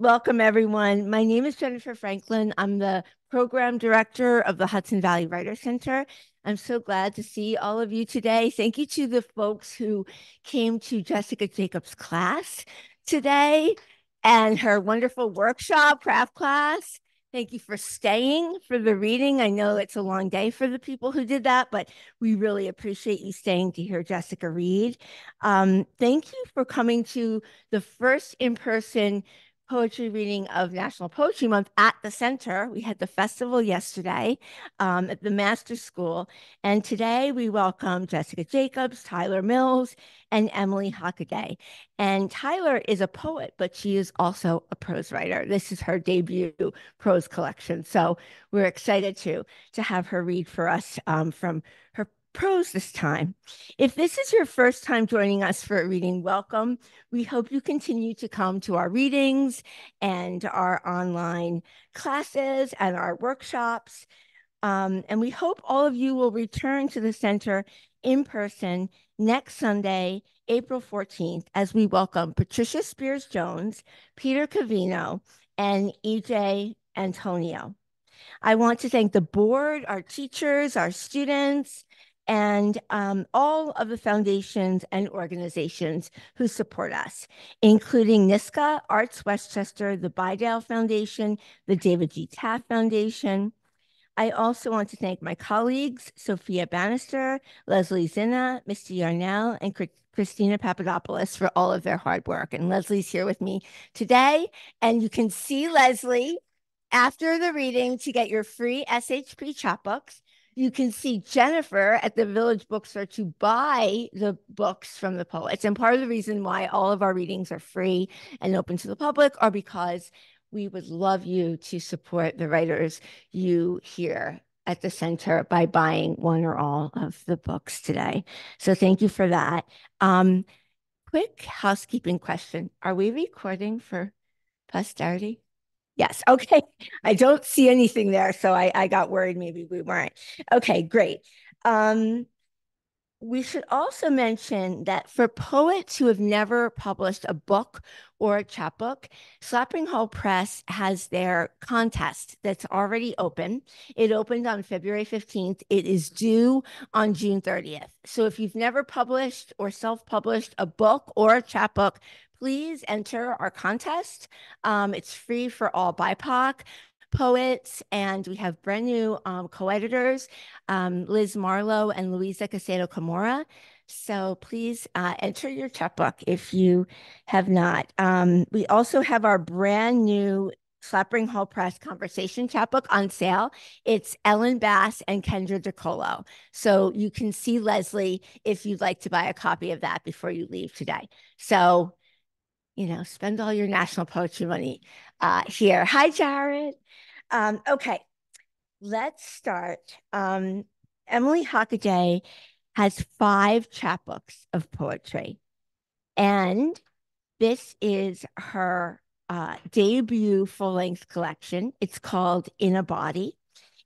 Welcome, everyone. My name is Jennifer Franklin. I'm the program director of the Hudson Valley Writer Center. I'm so glad to see all of you today. Thank you to the folks who came to Jessica Jacobs' class today and her wonderful workshop, craft class. Thank you for staying for the reading. I know it's a long day for the people who did that, but we really appreciate you staying to hear Jessica read. Thank you for coming to the first in-person poetry reading of National Poetry Month at the center. We had the festival yesterday at the Master School. And today we welcome Jessica Jacobs, Tyler Mills, and Emily Hockaday. And Tyler is a poet, but she is also a prose writer. This is her debut prose collection. So we're excited to have her read for us from her prose this time. If this is your first time joining us for a reading, welcome. We hope you continue to come to our readings and our online classes and our workshops. And we hope all of you will return to the center in person next Sunday, April 14th, as we welcome Patricia Spears-Jones, Peter Cavino, and EJ Antonio. I want to thank the board, our teachers, our students, and all of the foundations and organizations who support us, including NISCA, Arts Westchester, the Bydale Foundation, the David G. Taft Foundation. I also want to thank my colleagues, Sophia Bannister, Leslie Zinna, Misty Yarnell, and Christina Papadopoulos for all of their hard work. And Leslie's here with me today, and you can see Leslie after the reading to get your free SHP chapbooks. You can see Jennifer at the Village Bookstore to buy the books from the poets. And part of the reason why all of our readings are free and open to the public are because we would love you to support the writers you hear at the center by buying one or all of the books today. So thank you for that. Quick housekeeping question. Are we recording for posterity? Yes. Okay. I don't see anything there, so I got worried maybe we weren't. Okay, great. We should also mention that for poets who have never published a book or a chapbook, Slapping Hall Press has their contest that's already open. It opened on February 15th. It is due on June 30th. So if you've never published or self-published a book or a chapbook, please enter our contest. It's free for all BIPOC poets, and we have brand new co-editors, Liz Marlowe and Louisa Casedo Camora. So please enter your chapbook if you have not. We also have our brand new Slapping Hall Press Conversation chapbook on sale. It's Ellen Bass and Kendra DeColo. So you can see Leslie if you'd like to buy a copy of that before you leave today. So, spend all your national poetry money here. Hi, Jared. Okay, let's start. Emily Hockaday has 5 chapbooks of poetry, and this is her debut full-length collection. It's called In a Body.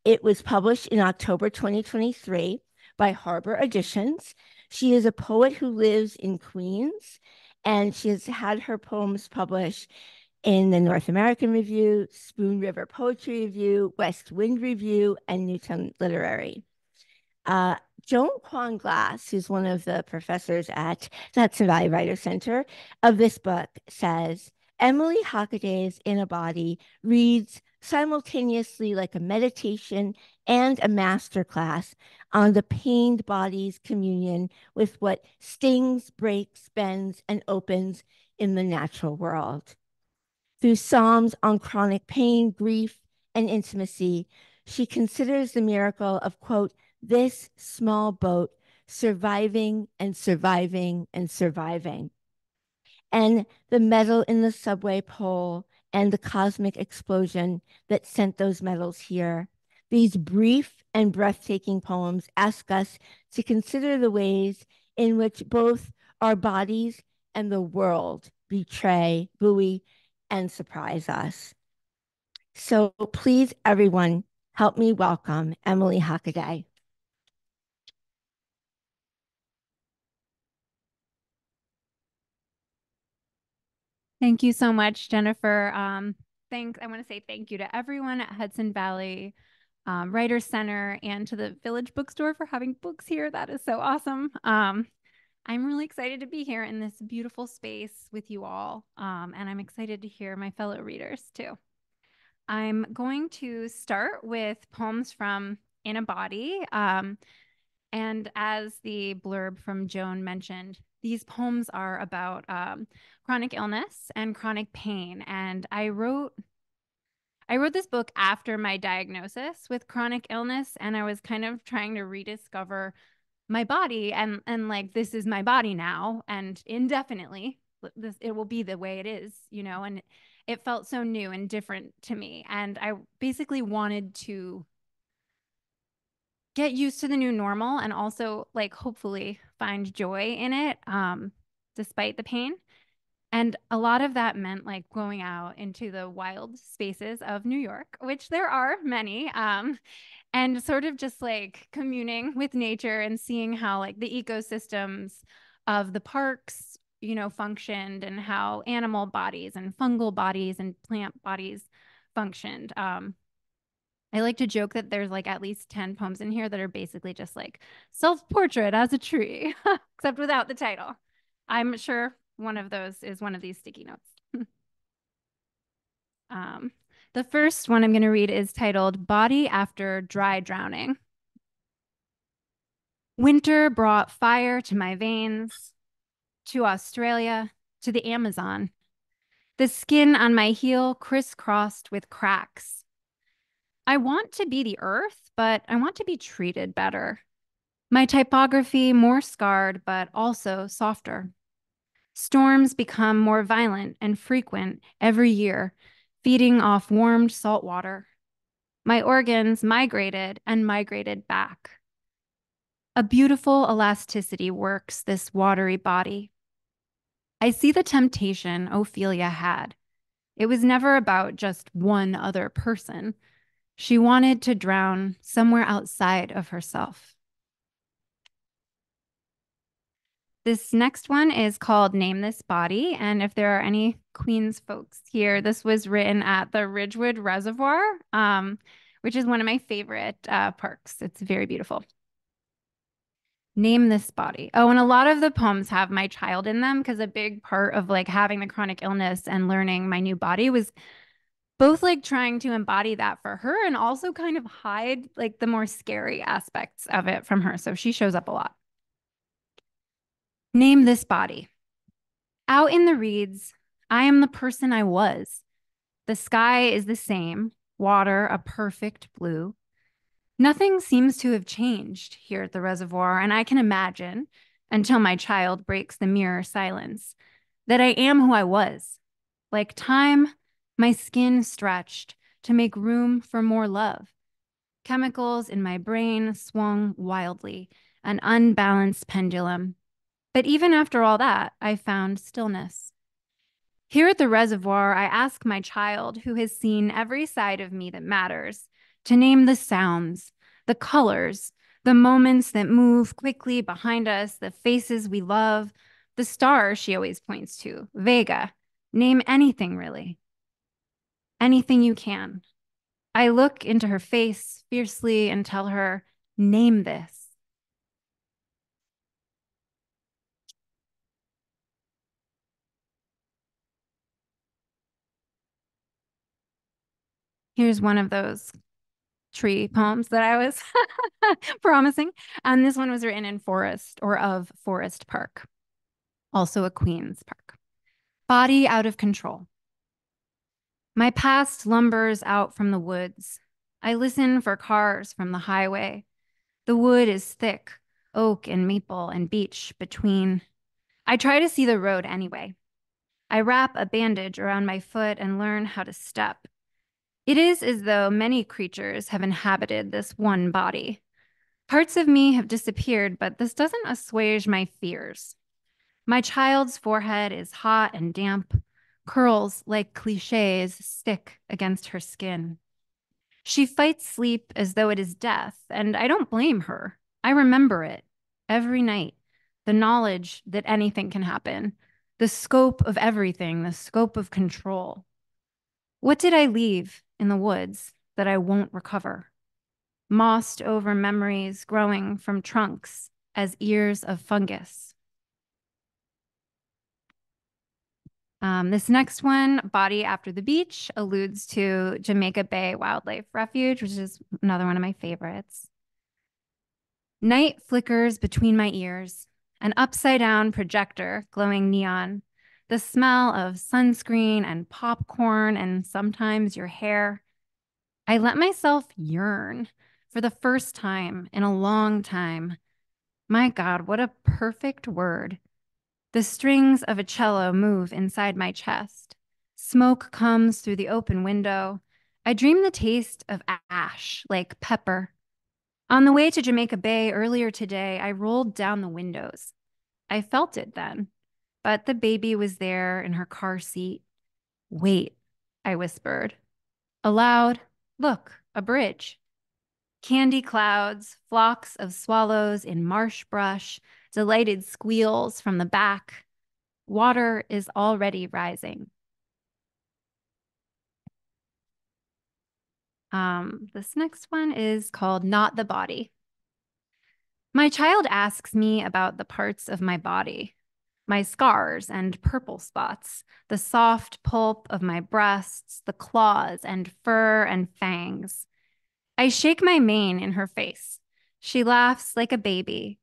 It was published in October 2023 by Harbor Editions. She is a poet who lives in Queens, and she has had her poems published in the North American Review, Spoon River Poetry Review, West Wind Review, and Newton Literary. Joan Kwan Glass, who's one of the professors at the Hudson Valley Writer Center of this book, says, Emily Hockaday's In a Body reads simultaneously like a meditation and a masterclass on the pained body's communion with what stings, breaks, bends, and opens in the natural world. Through Psalms on chronic pain, grief, and intimacy, she considers the miracle of, quote, this small boat surviving and surviving and surviving. And the metal in the subway pole and the cosmic explosion that sent those metals here. These brief and breathtaking poems ask us to consider the ways in which both our bodies and the world betray, buoy, and surprise us. So please, everyone, help me welcome Emily Hockaday. Thank you so much, Jennifer. I want to say thank you to everyone at Hudson Valley Writers Center and to the Village Bookstore for having books here. That is so awesome. I'm really excited to be here in this beautiful space with you all, and I'm excited to hear my fellow readers too. I'm going to start with poems from In a Body. And as the blurb from Joan mentioned, these poems are about chronic illness and chronic pain. And I wrote this book after my diagnosis with chronic illness, and I was kind of trying to rediscover my body and like this is my body now and indefinitely it will be the way it is, and it felt so new and different to me. And I basically wanted to get used to the new normal and also like hopefully find joy in it despite the pain. And a lot of that meant like going out into the wild spaces of New York, which there are many, and sort of just like communing with nature and seeing how like the ecosystems of the parks, functioned, and how animal bodies and fungal bodies and plant bodies functioned. I like to joke that there's like at least 10 poems in here that are basically just like self-portrait as a tree, except without the title. I'm sure one of those is one of these sticky notes. um, the first one I'm going to read is titled Body After Dry Drowning. Winter brought fire to my veins, to Australia, to the Amazon. The skin on my heel crisscrossed with cracks. I want to be the earth, but I want to be treated better. My typography more scarred, but also softer. Storms become more violent and frequent every year, feeding off warmed salt water. My organs migrated and migrated back. A beautiful elasticity works this watery body. I see the temptation Ophelia had. It was never about just one other person. She wanted to drown somewhere outside of herself. This next one is called Name This Body. And if there are any Queens folks here, this was written at the Ridgewood Reservoir, which is one of my favorite parks. It's very beautiful. Name this body. Oh, and a lot of the poems have my child in them because a big part of like having the chronic illness and learning my new body was both like trying to embody that for her and also kind of hide like the more scary aspects of it from her. So she shows up a lot. Name this body. Out in the reeds, I am the person I was. The sky is the same, water a perfect blue. Nothing seems to have changed here at the reservoir, and I can imagine, until my child breaks the mirror silence, that I am who I was. Like time, my skin stretched to make room for more love. Chemicals in my brain swung wildly, an unbalanced pendulum. But even after all that, I found stillness. Here at the reservoir, I ask my child, who has seen every side of me that matters, to name the sounds, the colors, the moments that move quickly behind us, the faces we love, the stars she always points to, Vega. Name anything, really. Anything you can. I look into her face fiercely and tell her, name this. Here's one of those tree poems that I was promising. And this one was written in Forest or of Forest Park, also a Queens park. Body out of control. My past lumbers out from the woods. I listen for cars from the highway. The wood is thick, oak and maple and beech between. I try to see the road anyway. I wrap a bandage around my foot and learn how to step. It is as though many creatures have inhabited this one body. Parts of me have disappeared, but this doesn't assuage my fears. My child's forehead is hot and damp. Curls like cliches stick against her skin. She fights sleep as though it is death, and I don't blame her. I remember it every night. The knowledge that anything can happen, the scope of everything, the scope of control. What did I leave in the woods that I won't recover? Mossed over memories growing from trunks as ears of fungus. This next one, Body After the Beach, alludes to Jamaica Bay Wildlife Refuge, which is another one of my favorites. Night flickers between my ears, an upside-down projector glowing neon, the smell of sunscreen and popcorn and sometimes your hair. I let myself yearn for the first time in a long time. My God, what a perfect word. The strings of a cello move inside my chest. Smoke comes through the open window. I dream the taste of ash, like pepper. On the way to Jamaica Bay earlier today, I rolled down the windows. I felt it then, but the baby was there in her car seat. Wait, I whispered. Aloud, look, a bridge. Candy clouds, flocks of swallows in marsh brush, delighted squeals from the back. Water is already rising. This next one is called Not the Body. My child asks me about the parts of my body, my scars and purple spots, the soft pulp of my breasts, the claws and fur and fangs. I shake my mane in her face. She laughs like a baby.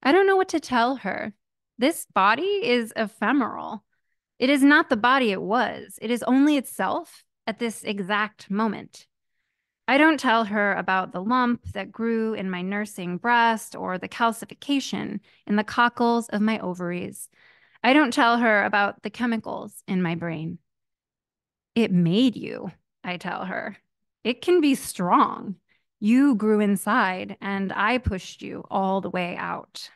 I don't know what to tell her. This body is ephemeral. It is not the body it was. It is only itself at this exact moment. I don't tell her about the lump that grew in my nursing breast or the calcification in the cockles of my ovaries. I don't tell her about the chemicals in my brain. It made you, I tell her. It can be strong. You grew inside and I pushed you all the way out.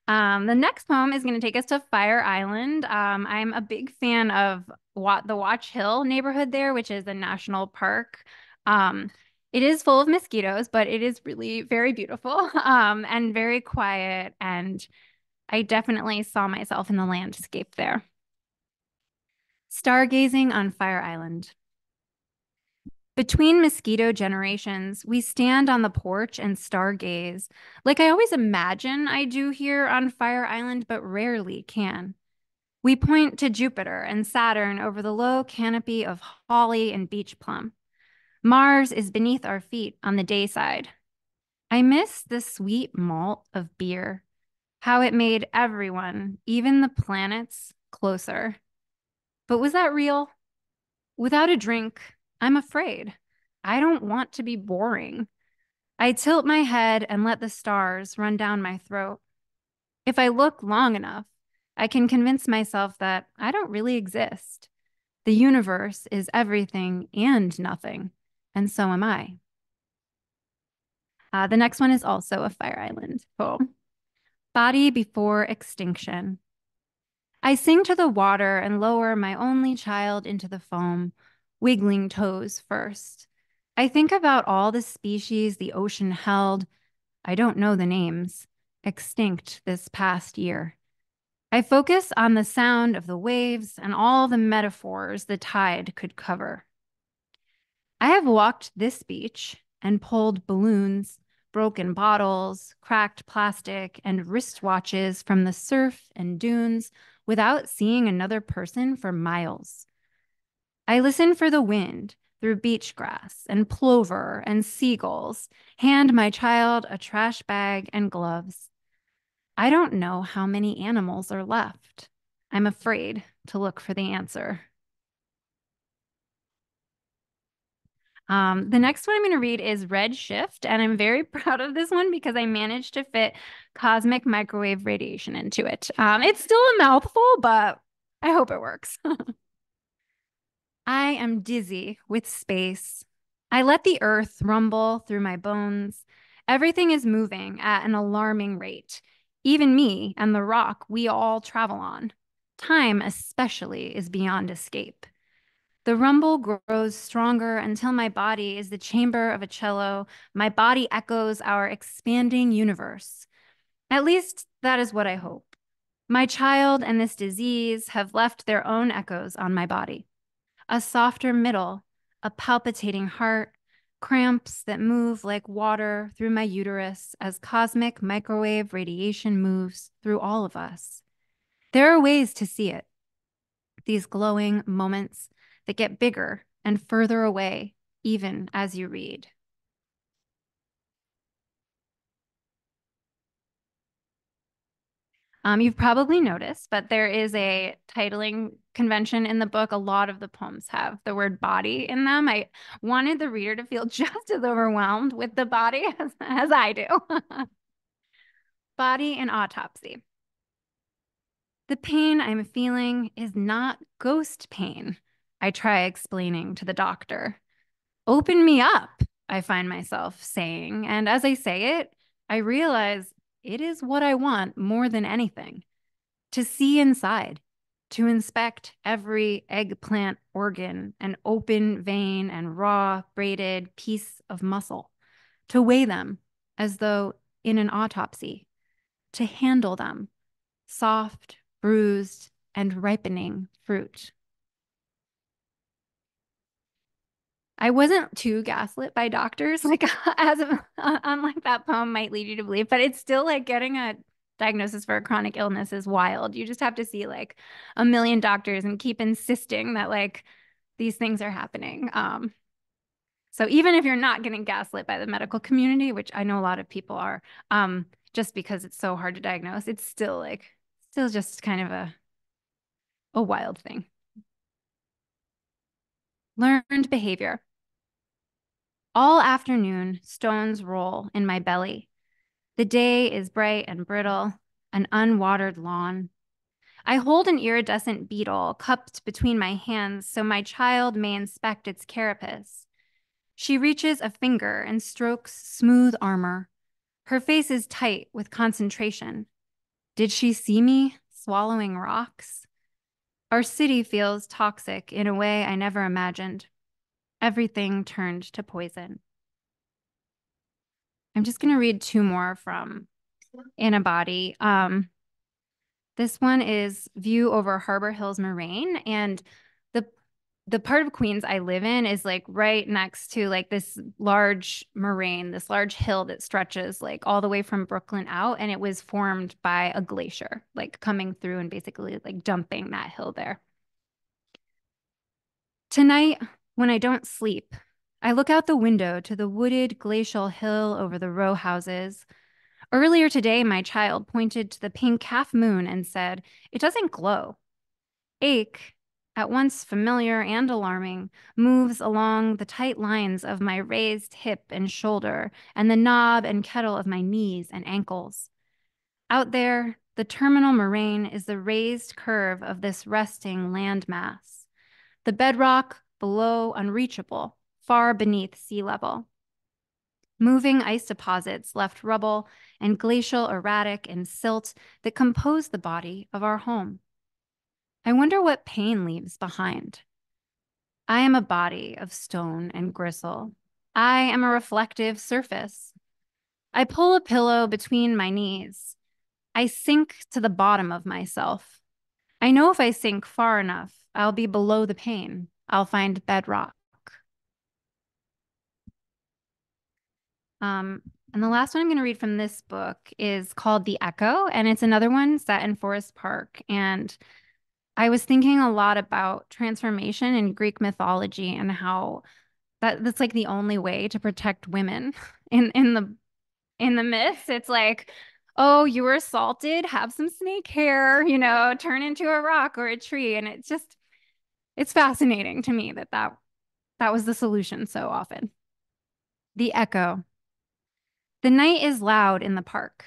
The next poem is going to take us to Fire Island. I'm a big fan of the Watch Hill neighborhood there, which is a national park. It is full of mosquitoes, but it is really very beautiful and very quiet. And I definitely saw myself in the landscape there. Stargazing on Fire Island. Between mosquito generations, we stand on the porch and stargaze, like I always imagine I do here on Fire Island, but rarely can. We point to Jupiter and Saturn over the low canopy of holly and beach plum. Mars is beneath our feet on the day side. I miss the sweet malt of beer, how it made everyone, even the planets, closer. But was that real? Without a drink, I'm afraid. I don't want to be boring. I tilt my head and let the stars run down my throat. If I look long enough, I can convince myself that I don't really exist. The universe is everything and nothing, and so am I. The next one is also a Fire Island poem. Body Before Extinction. I sing to the water and lower my only child into the foam, wiggling toes first. I think about all the species the ocean held, I don't know the names, extinct this past year. I focus on the sound of the waves and all the metaphors the tide could cover. I have walked this beach and pulled balloons, broken bottles, cracked plastic, and wristwatches from the surf and dunes without seeing another person for miles. I listen for the wind through beach grass and plover and seagulls, hand my child a trash bag and gloves. I don't know how many animals are left. I'm afraid to look for the answer. The next one I'm going to read is Red Shift, and I'm very proud of this one because I managed to fit cosmic microwave radiation into it. It's still a mouthful, but I hope it works. I am dizzy with space. I let the earth rumble through my bones. Everything is moving at an alarming rate. Even me and the rock we all travel on. Time, especially, is beyond escape. The rumble grows stronger until my body is the chamber of a cello. My body echoes our expanding universe. At least that is what I hope. My child and this disease have left their own echoes on my body. A softer middle, a palpitating heart, cramps that move like water through my uterus as cosmic microwave radiation moves through all of us. There are ways to see it, these glowing moments that get bigger and further away, even as you read. You've probably noticed, but there is a titling convention in the book. A lot of the poems have the word body in them. I wanted the reader to feel just as overwhelmed with the body as I do. Body and autopsy. The pain I'm feeling is not ghost pain, I try explaining to the doctor. Open me up, I find myself saying. And as I say it, I realize it is what I want more than anything. To see inside, to inspect every eggplant organ, an open vein and raw, braided piece of muscle, to weigh them as though in an autopsy, to handle them, soft, bruised, and ripening fruit. I wasn't too gaslit by doctors, like as of, unlike that poem might lead you to believe, but it's still like getting a diagnosis for a chronic illness is wild. You just have to see like a million doctors and keep insisting that like these things are happening. So even if you're not getting gaslit by the medical community, which I know a lot of people are, just because it's so hard to diagnose, it's still just kind of a wild thing. Learned behavior. All afternoon, stones roll in my belly. The day is bright and brittle, an unwatered lawn. I hold an iridescent beetle cupped between my hands so my child may inspect its carapace. She reaches a finger and strokes smooth armor. Her face is tight with concentration. Did she see me swallowing rocks? Our city feels toxic in a way I never imagined. Everything turned to poison. I'm just going to read two more from In a Body. This one is View over Harbor Hills Moraine, and the part of Queens I live in is like right next to like this large moraine, this large hill that stretches like all the way from Brooklyn out, and it was formed by a glacier, like coming through and basically like dumping that hill there. Tonight, when I don't sleep, I look out the window to the wooded glacial hill over the row houses. Earlier today, my child pointed to the pink half moon and said, "It doesn't glow." Ache, at once familiar and alarming, moves along the tight lines of my raised hip and shoulder and the knob and kettle of my knees and ankles. Out there, the terminal moraine is the raised curve of this resting landmass. The bedrock below unreachable, far beneath sea level. Moving ice deposits left rubble and glacial erratic and silt that compose the body of our home. I wonder what pain leaves behind. I am a body of stone and gristle. I am a reflective surface. I pull a pillow between my knees. I sink to the bottom of myself. I know if I sink far enough, I'll be below the pain. I'll find bedrock. And the last one I'm going to read from this book is called The Echo, and it's another one set in Forest Park. And I was thinking a lot about transformation in Greek mythology and how that's like the only way to protect women in the myths. It's like, oh, you were assaulted, have some snake hair, turn into a rock or a tree. And it's fascinating to me that was the solution so often. The Echo. The night is loud in the park.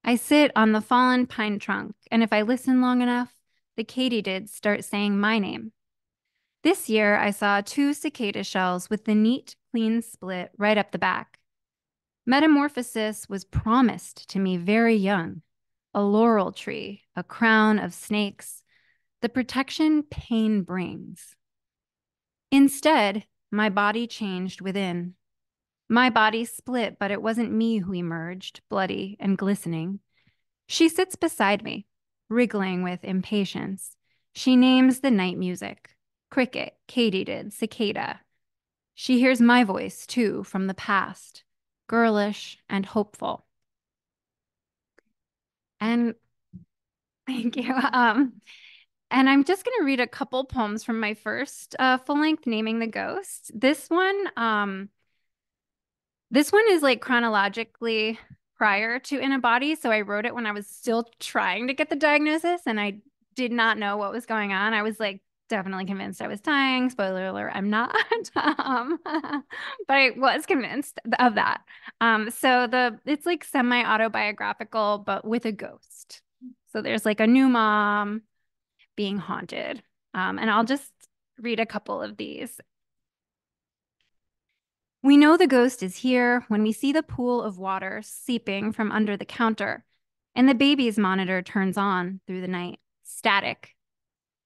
I sit on the fallen pine trunk, and if I listen long enough, the katydids start saying my name. This year, I saw two cicada shells with the neat, clean split right up the back. Metamorphosis was promised to me very young. A laurel tree, a crown of snakes, the protection pain brings. Instead, my body changed within. My body split, but it wasn't me who emerged, bloody and glistening. She sits beside me, wriggling with impatience. She names the night music. Cricket, katydid, cicada. She hears my voice, too, from the past, girlish and hopeful. And thank you. And I'm just going to read a couple poems from my first full-length, Naming the Ghost. This one is like chronologically prior to In a Body. So I wrote it when I was still trying to get the diagnosis and I did not know what was going on. I was like definitely convinced I was dying. Spoiler alert, I'm not. But I was convinced of that. It's like semi-autobiographical, but with a ghost. So there's like a new mom being haunted. And I'll just read a couple of these. We know the ghost is here when we see the pool of water seeping from under the counter, and the baby's monitor turns on through the night, static.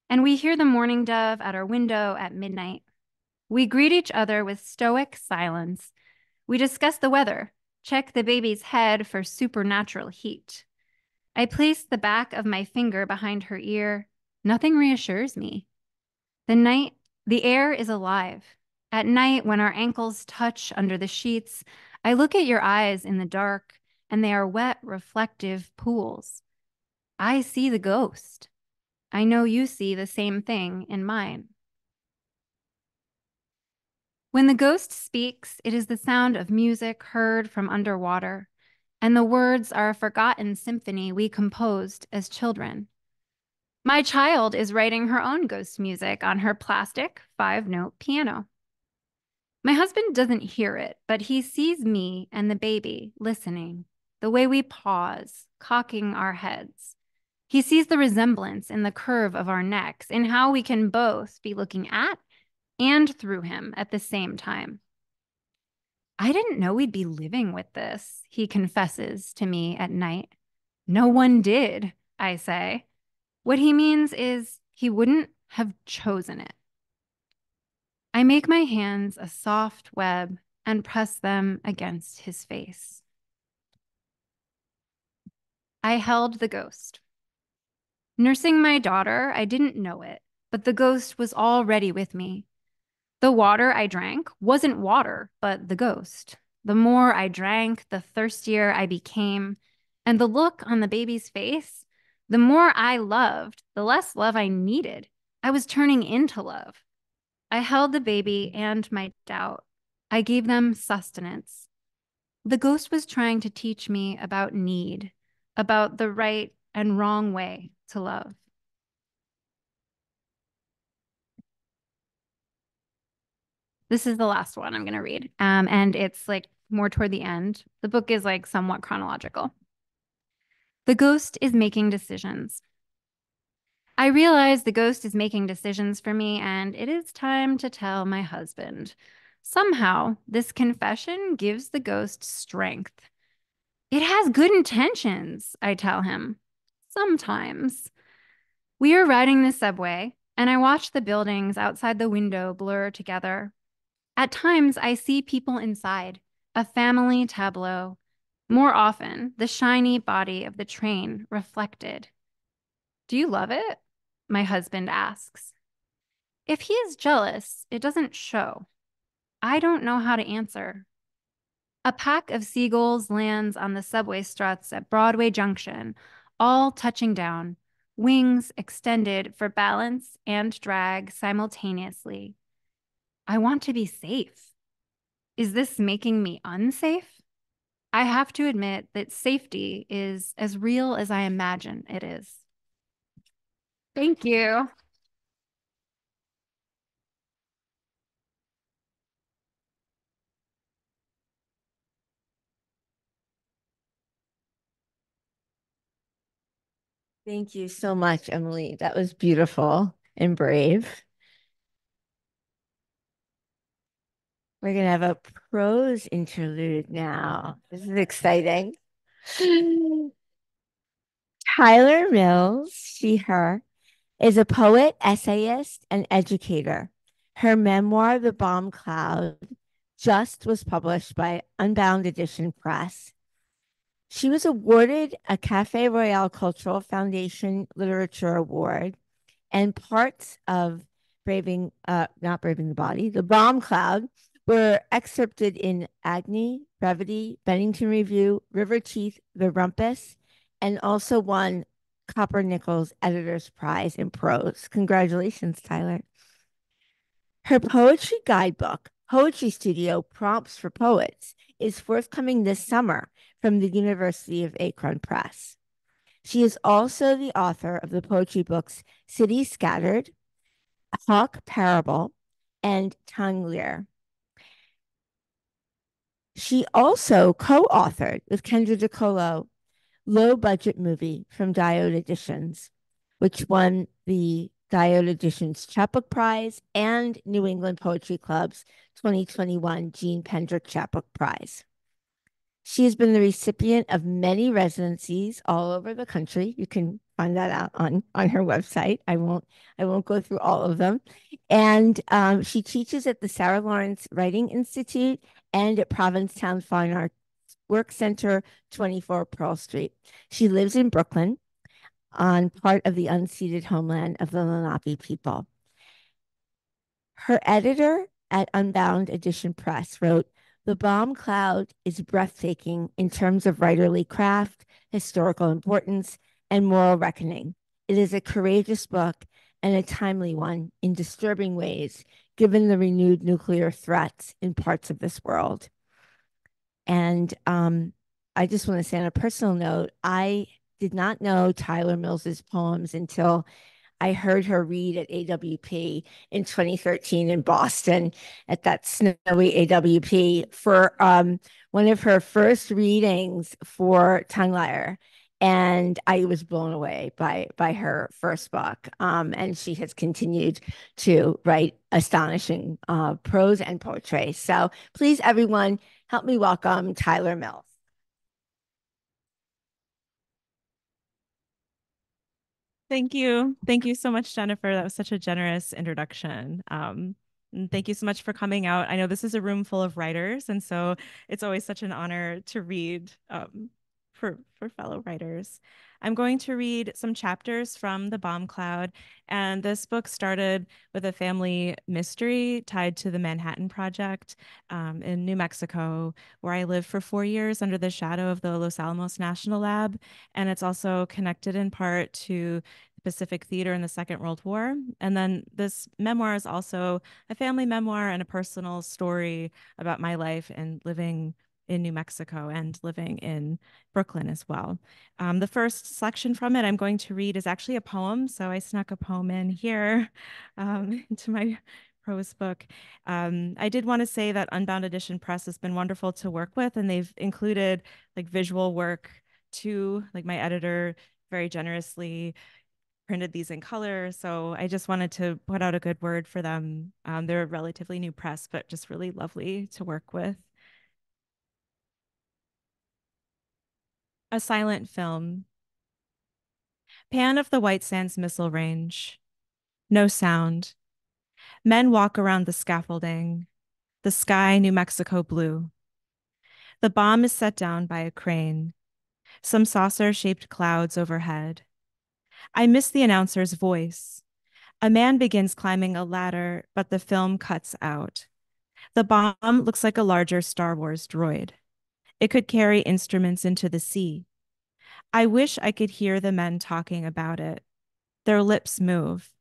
And we hear the mourning dove at our window at midnight. We greet each other with stoic silence. We discuss the weather, check the baby's head for supernatural heat. I place the back of my finger behind her ear. Nothing reassures me. The air is alive. At night, when our ankles touch under the sheets, I look at your eyes in the dark, and they are wet, reflective pools. I see the ghost. I know you see the same thing in mine. When the ghost speaks, it is the sound of music heard from underwater, and the words are a forgotten symphony we composed as children. My child is writing her own ghost music on her plastic 5-note piano. My husband doesn't hear it, but he sees me and the baby listening, the way we pause, cocking our heads. He sees the resemblance in the curve of our necks, in how we can both be looking at and through him at the same time. I didn't know we'd be living with this, he confesses to me at night. No one did, I say. What he means is he wouldn't have chosen it. I make my hands a soft web and press them against his face. I held the ghost. Nursing my daughter, I didn't know it, but the ghost was already with me. The water I drank wasn't water, but the ghost. The more I drank, the thirstier I became, and the look on the baby's face, the more I loved, the less love I needed. I was turning into love. I held the baby and my doubt. I gave them sustenance. The ghost was trying to teach me about need, about the right and wrong way to love. This is the last one I'm going to read. And it's like more toward the end. The book is like somewhat chronological. The ghost is making decisions. I realize the ghost is making decisions for me, and it is time to tell my husband. Somehow, this confession gives the ghost strength. It has good intentions, I tell him. Sometimes. We are riding the subway, and I watch the buildings outside the window blur together. At times, I see people inside, a family tableau. More often, the shiny body of the train reflected. Do you love it? My husband asks. If he is jealous, it doesn't show. I don't know how to answer. A pack of seagulls lands on the subway struts at Broadway Junction, all touching down, wings extended for balance and drag simultaneously. I want to be safe. Is this making me unsafe? I have to admit that safety is as real as I imagine it is. Thank you. Thank you so much, Emily. That was beautiful and brave. We're going to have a prose interlude now. This is exciting. Tyler Mills, she, her, is a poet, essayist, and educator. Her memoir, The Bomb Cloud, just was published by Unbound Edition Press. She was awarded a Cafe Royale Cultural Foundation Literature Award, and parts of not Braving the Body, The Bomb Cloud, were excerpted in Agni, Brevity, Bennington Review, River Teeth, The Rumpus, and also won Copper Nichols Editor's Prize in Prose. Congratulations, Tyler. Her poetry guidebook, Poetry Studio Prompts for Poets, is forthcoming this summer from the University of Akron Press. She is also the author of the poetry books City Scattered, Hawk Parable, and Tongue Lear. She also co-authored with Kendra DeColo Low Budget Movie from Diode Editions, which won the Diode Editions Chapbook Prize and New England Poetry Club's 2021 Jean Pendrick Chapbook Prize. She has been the recipient of many residencies all over the country. You can find that out on her website. I won't go through all of them. And she teaches at the Sarah Lawrence Writing Institute and at Provincetown Fine Arts Work Center, 24 Pearl Street. She lives in Brooklyn on part of the unceded homeland of the Lenape people. Her editor at Unbound Edition Press wrote, "The Bomb Cloud is breathtaking in terms of writerly craft, historical importance, and moral reckoning. It is a courageous book and a timely one in disturbing ways, given the renewed nuclear threats in parts of this world." And I just want to say on a personal note, I did not know Tyler Mills's poems until I heard her read at AWP in 2013 in Boston at that snowy AWP for one of her first readings for Tongue Liar. And I was blown away by her first book. And she has continued to write astonishing prose and poetry. So please, everyone, help me welcome Tyler Mills. Thank you. Thank you so much, Jennifer. That was such a generous introduction. And thank you so much for coming out. I know this is a room full of writers, and so it's always such an honor to read for fellow writers. I'm going to read some chapters from The Bomb Cloud, and this book started with a family mystery tied to the Manhattan Project in New Mexico, where I lived for 4 years under the shadow of the Los Alamos National Lab. And it's also connected in part to Pacific theater in the Second World War. And then this memoir is also a family memoir and a personal story about my life and living in New Mexico and living in Brooklyn as well. The first selection from it I'm going to read is actually a poem. So I snuck a poem in here into my prose book. I did want to say that Unbound Edition Press has been wonderful to work with, and they've included like visual work too. Like my editor very generously printed these in color. So I just wanted to put out a good word for them. They're a relatively new press, but just really lovely to work with. A silent film. Pan of the White Sands Missile Range. No sound. Men walk around the scaffolding. The sky, New Mexico blue. The bomb is set down by a crane. Some saucer-shaped clouds overhead. I miss the announcer's voice. A man begins climbing a ladder, but the film cuts out. The bomb looks like a larger Star Wars droid. It could carry instruments into the sea. I wish I could hear the men talking about it. Their lips move.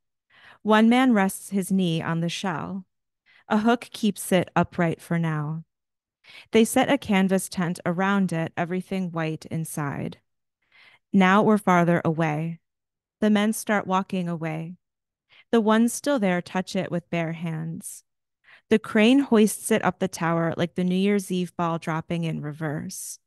One man rests his knee on the shell. A hook keeps it upright for now. They set a canvas tent around it, everything white inside. Now we're farther away. The men start walking away. The ones still there touch it with bare hands. The crane hoists it up the tower like the New Year's Eve ball dropping in reverse.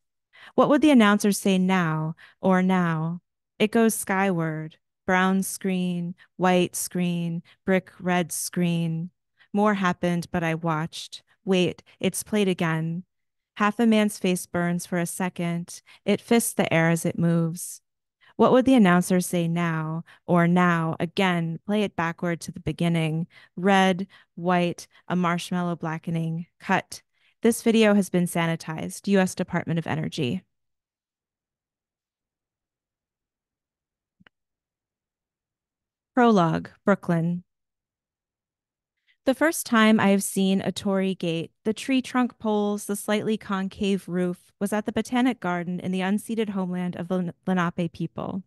What would the announcer say now or now? It goes skyward. Brown screen, white screen, brick red screen. More happened, but I watched. Wait, it's played again. Half a man's face burns for a second. It fists the air as it moves. What would the announcer say now or now? Again, play it backward to the beginning. Red, white, a marshmallow blackening. Cut. This video has been sanitized. U.S. Department of Energy. Prologue, Brooklyn. The first time I have seen a Tory gate, the tree trunk poles, the slightly concave roof, was at the Botanic Garden in the unceded homeland of the Lenape people.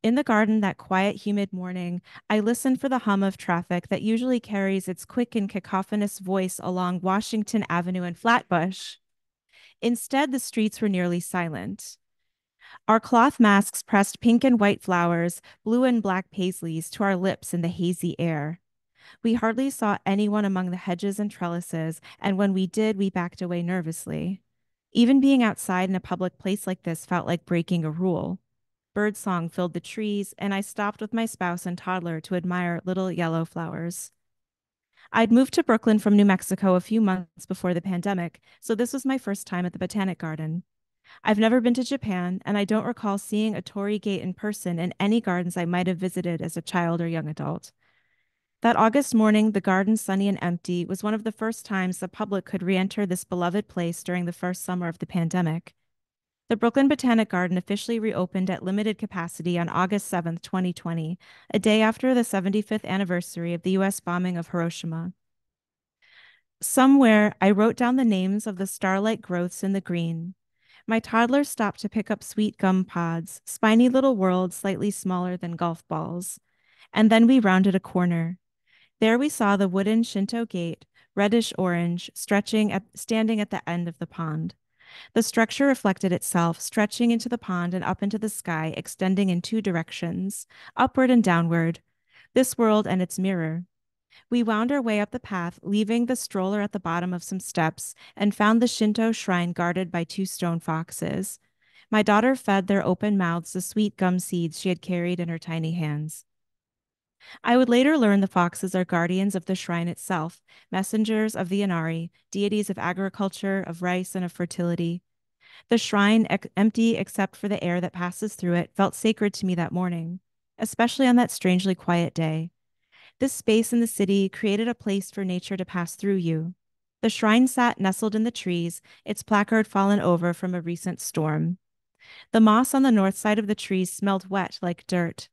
In the garden that quiet, humid morning, I listened for the hum of traffic that usually carries its quick and cacophonous voice along Washington Avenue and Flatbush. Instead, the streets were nearly silent. Our cloth masks pressed pink and white flowers, blue and black paisleys to our lips in the hazy air. We hardly saw anyone among the hedges and trellises, and when we did, we backed away nervously. Even being outside in a public place like this felt like breaking a rule. Birdsong filled the trees, and I stopped with my spouse and toddler to admire little yellow flowers. I'd moved to Brooklyn from New Mexico a few months before the pandemic, so this was my first time at the Botanic Garden. I've never been to Japan, and I don't recall seeing a torii gate in person in any gardens I might have visited as a child or young adult. That August morning, the garden sunny and empty, was one of the first times the public could re-enter this beloved place during the first summer of the pandemic. The Brooklyn Botanic Garden officially reopened at limited capacity on August 7th, 2020, a day after the 75th anniversary of the U.S. bombing of Hiroshima. Somewhere, I wrote down the names of the starlight growths in the green. My toddler stopped to pick up sweet gum pods, spiny little worlds slightly smaller than golf balls. And then we rounded a corner. There we saw the wooden Shinto gate, reddish-orange, standing at the end of the pond. The structure reflected itself, stretching into the pond and up into the sky, extending in two directions, upward and downward, this world and its mirror. We wound our way up the path, leaving the stroller at the bottom of some steps, and found the Shinto shrine guarded by two stone foxes. My daughter fed their open mouths the sweet gum seeds she had carried in her tiny hands. I would later learn the foxes are guardians of the shrine itself, messengers of the Inari, deities of agriculture, of rice, and of fertility. The shrine, empty except for the air that passes through it, felt sacred to me that morning, especially on that strangely quiet day. This space in the city created a place for nature to pass through you. The shrine sat nestled in the trees, its placard fallen over from a recent storm. The moss on the north side of the trees smelled wet like dirt.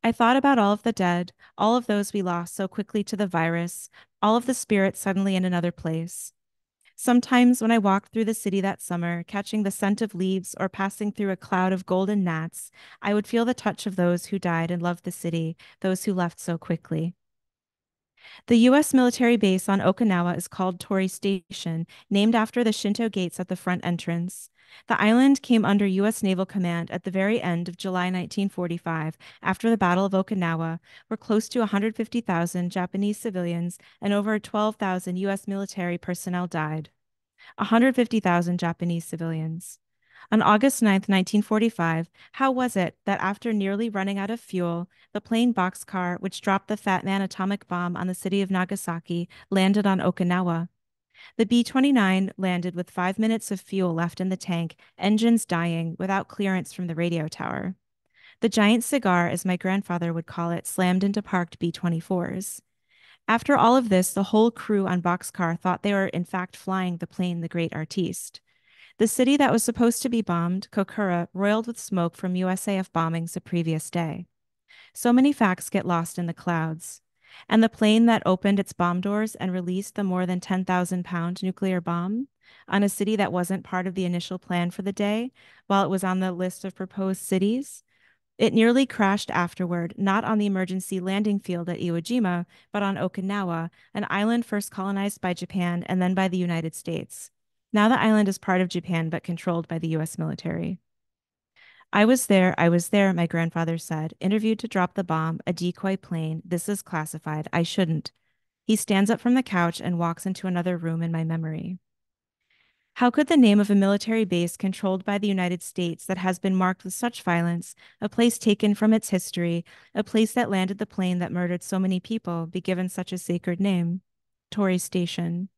I thought about all of the dead, all of those we lost so quickly to the virus, all of the spirits suddenly in another place. Sometimes when I walked through the city that summer, catching the scent of leaves or passing through a cloud of golden gnats, I would feel the touch of those who died and loved the city, those who left so quickly. The U.S. military base on Okinawa is called Torii Station, named after the Shinto gates at the front entrance. The island came under U.S. Naval Command at the very end of July 1945, after the Battle of Okinawa, where close to 150,000 Japanese civilians and over 12,000 U.S. military personnel died. 150,000 Japanese civilians. On August 9th, 1945, how was it that after nearly running out of fuel, the plane boxcar, which dropped the Fat Man atomic bomb on the city of Nagasaki, landed on Okinawa? The B-29 landed with 5 minutes of fuel left in the tank, engines dying, without clearance from the radio tower. The giant cigar, as my grandfather would call it, slammed into parked B-24s. After all of this, the whole crew on boxcar thought they were in fact flying the plane The Great Artiste. The city that was supposed to be bombed, Kokura, roiled with smoke from USAF bombings the previous day. So many facts get lost in the clouds. And the plane that opened its bomb doors and released the more than 10,000-pound nuclear bomb on a city that wasn't part of the initial plan for the day, while it was on the list of proposed cities, it nearly crashed afterward, not on the emergency landing field at Iwo Jima, but on Okinawa, an island first colonized by Japan and then by the United States. Now the island is part of Japan, but controlled by the U.S. military. I was there, my grandfather said, interviewed to drop the bomb, a decoy plane. This is classified. I shouldn't. He stands up from the couch and walks into another room in my memory. How could the name of a military base controlled by the United States that has been marked with such violence, a place taken from its history, a place that landed the plane that murdered so many people, be given such a sacred name? Torii Station.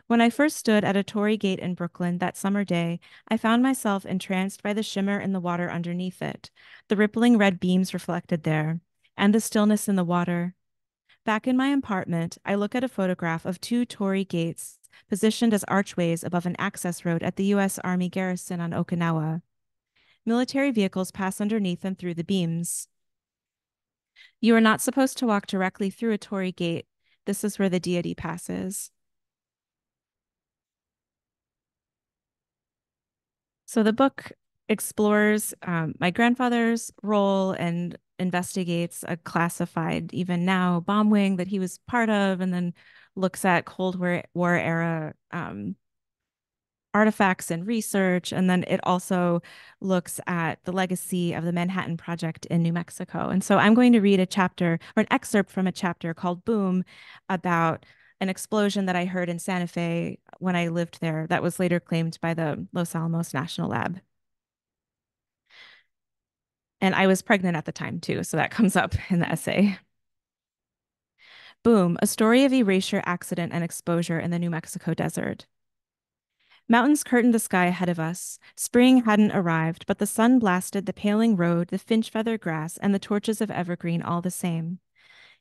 When I first stood at a Torii gate in Brooklyn that summer day, I found myself entranced by the shimmer in the water underneath it, the rippling red beams reflected there, and the stillness in the water. Back in my apartment, I look at a photograph of two Torii gates positioned as archways above an access road at the U.S. Army garrison on Okinawa. Military vehicles pass underneath and through the beams. You are not supposed to walk directly through a torii gate. This is where the deity passes. So the book explores my grandfather's role and investigates a classified, even now, bomb wing that he was part of, and then looks at Cold War era artifacts and research. And then it also looks at the legacy of the Manhattan Project in New Mexico. And so I'm going to read a chapter or an excerpt from a chapter called Boom about an explosion that I heard in Santa Fe when I lived there that was later claimed by the Los Alamos National Lab. And I was pregnant at the time too, so that comes up in the essay. Boom, a story of erasure, accident, and exposure in the New Mexico desert. Mountains curtained the sky ahead of us. Spring hadn't arrived, but the sun blasted the paling road, the finch feather grass, and the torches of evergreen all the same.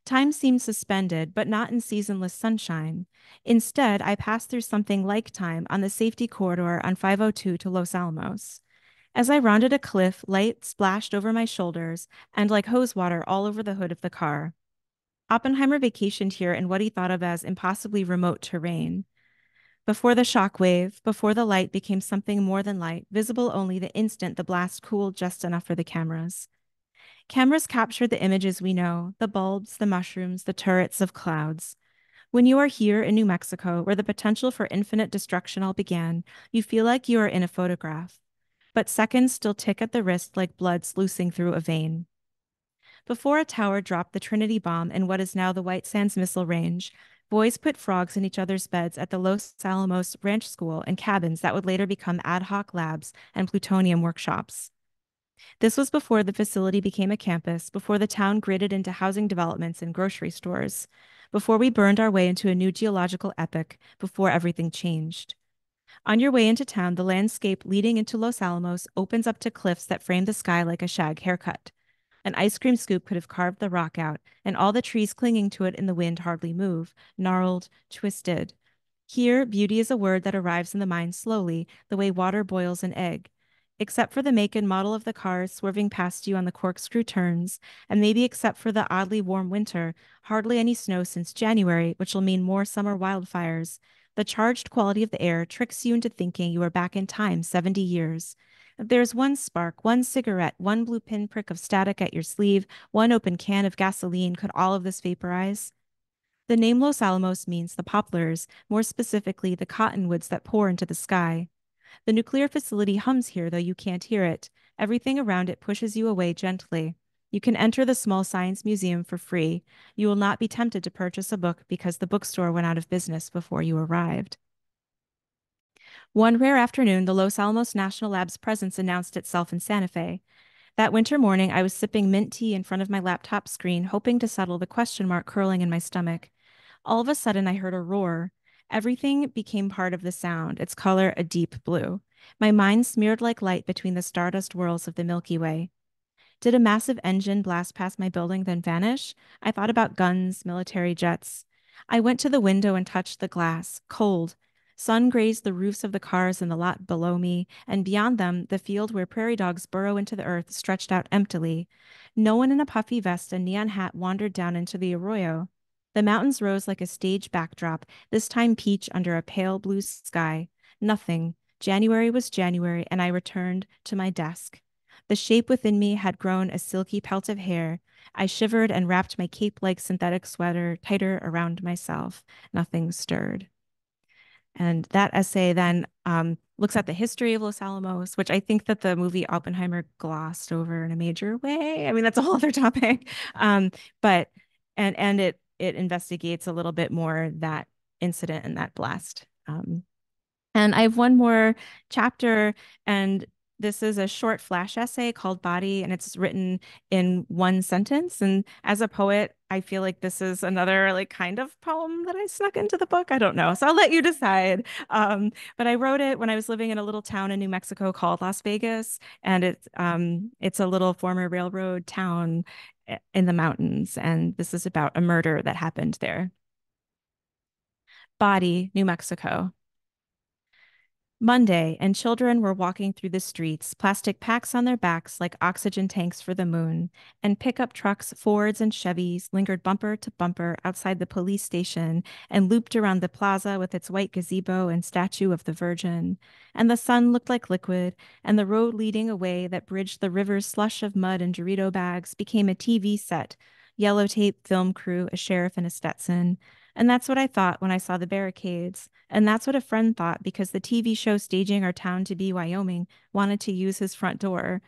Time seemed suspended, but not in seasonless sunshine. Instead, I passed through something like time on the safety corridor on 502 to Los Alamos. As I rounded a cliff, light splashed over my shoulders and like hose water all over the hood of the car. Oppenheimer vacationed here in what he thought of as impossibly remote terrain. Before the shockwave, before the light became something more than light, visible only the instant the blast cooled just enough for the cameras. Cameras captured the images we know, the bulbs, the mushrooms, the turrets of clouds. When you are here in New Mexico, where the potential for infinite destruction all began, you feel like you are in a photograph. But seconds still tick at the wrist like blood sluicing through a vein. Before a tower dropped the Trinity bomb in what is now the White Sands Missile Range, boys put frogs in each other's beds at the Los Alamos Ranch School in cabins that would later become ad hoc labs and plutonium workshops. This was before the facility became a campus, before the town gridded into housing developments and grocery stores, before we burned our way into a new geological epoch, before everything changed. On your way into town, the landscape leading into Los Alamos opens up to cliffs that frame the sky like a shag haircut. An ice cream scoop could have carved the rock out, and all the trees clinging to it in the wind hardly move, gnarled, twisted. Here, beauty is a word that arrives in the mind slowly, the way water boils an egg. Except for the make and model of the cars swerving past you on the corkscrew turns, and maybe except for the oddly warm winter, hardly any snow since January, which will mean more summer wildfires. The charged quality of the air tricks you into thinking you are back in time 70 years. If there's one spark, one cigarette, one blue pinprick of static at your sleeve, one open can of gasoline, could all of this vaporize? The name Los Alamos means the poplars, more specifically, the cottonwoods that pour into the sky. The nuclear facility hums here, though you can't hear it. Everything around it pushes you away gently. You can enter the small science museum for free. You will not be tempted to purchase a book because the bookstore went out of business before you arrived. One rare afternoon, the Los Alamos National Lab's presence announced itself in Santa Fe. That winter morning, I was sipping mint tea in front of my laptop screen, hoping to settle the question mark curling in my stomach. All of a sudden, I heard a roar. Everything became part of the sound, its color a deep blue. My mind smeared like light between the stardust whirls of the Milky Way. Did a massive engine blast past my building, then vanish? I thought about guns, military jets. I went to the window and touched the glass, cold. Sun grazed the roofs of the cars in the lot below me, and beyond them, the field where prairie dogs burrow into the earth stretched out emptily. No one in a puffy vest and neon hat wandered down into the arroyo. The mountains rose like a stage backdrop, this time peach under a pale blue sky. Nothing. January was January, and I returned to my desk. The shape within me had grown a silky pelt of hair. I shivered and wrapped my cape-like synthetic sweater tighter around myself. Nothing stirred. And that essay then looks at the history of Los Alamos, which I think that the movie Oppenheimer glossed over in a major way. I mean, that's a whole other topic. But it investigates a little bit more that incident and that blast. And I have one more chapter, and this is a short flash essay called Body, and it's written in one sentence. And as a poet, I feel like this is another like kind of poem that I snuck into the book. I don't know. So I'll let you decide. But I wrote it when I was living in a little town in New Mexico called Las Vegas, and it's a little former railroad town in the mountains. And this is about a murder that happened there. Body, New Mexico. Monday, and children were walking through the streets, plastic packs on their backs like oxygen tanks for the moon, and pickup trucks, Fords, and Chevys lingered bumper to bumper outside the police station and looped around the plaza with its white gazebo and statue of the Virgin. And the sun looked like liquid, and the road leading away that bridged the river's slush of mud and Dorito bags became a TV set, yellow tape film crew, a sheriff, and a Stetson. And that's what I thought when I saw the barricades. And that's what a friend thought because the TV show staging our town to be Wyoming wanted to use his front door.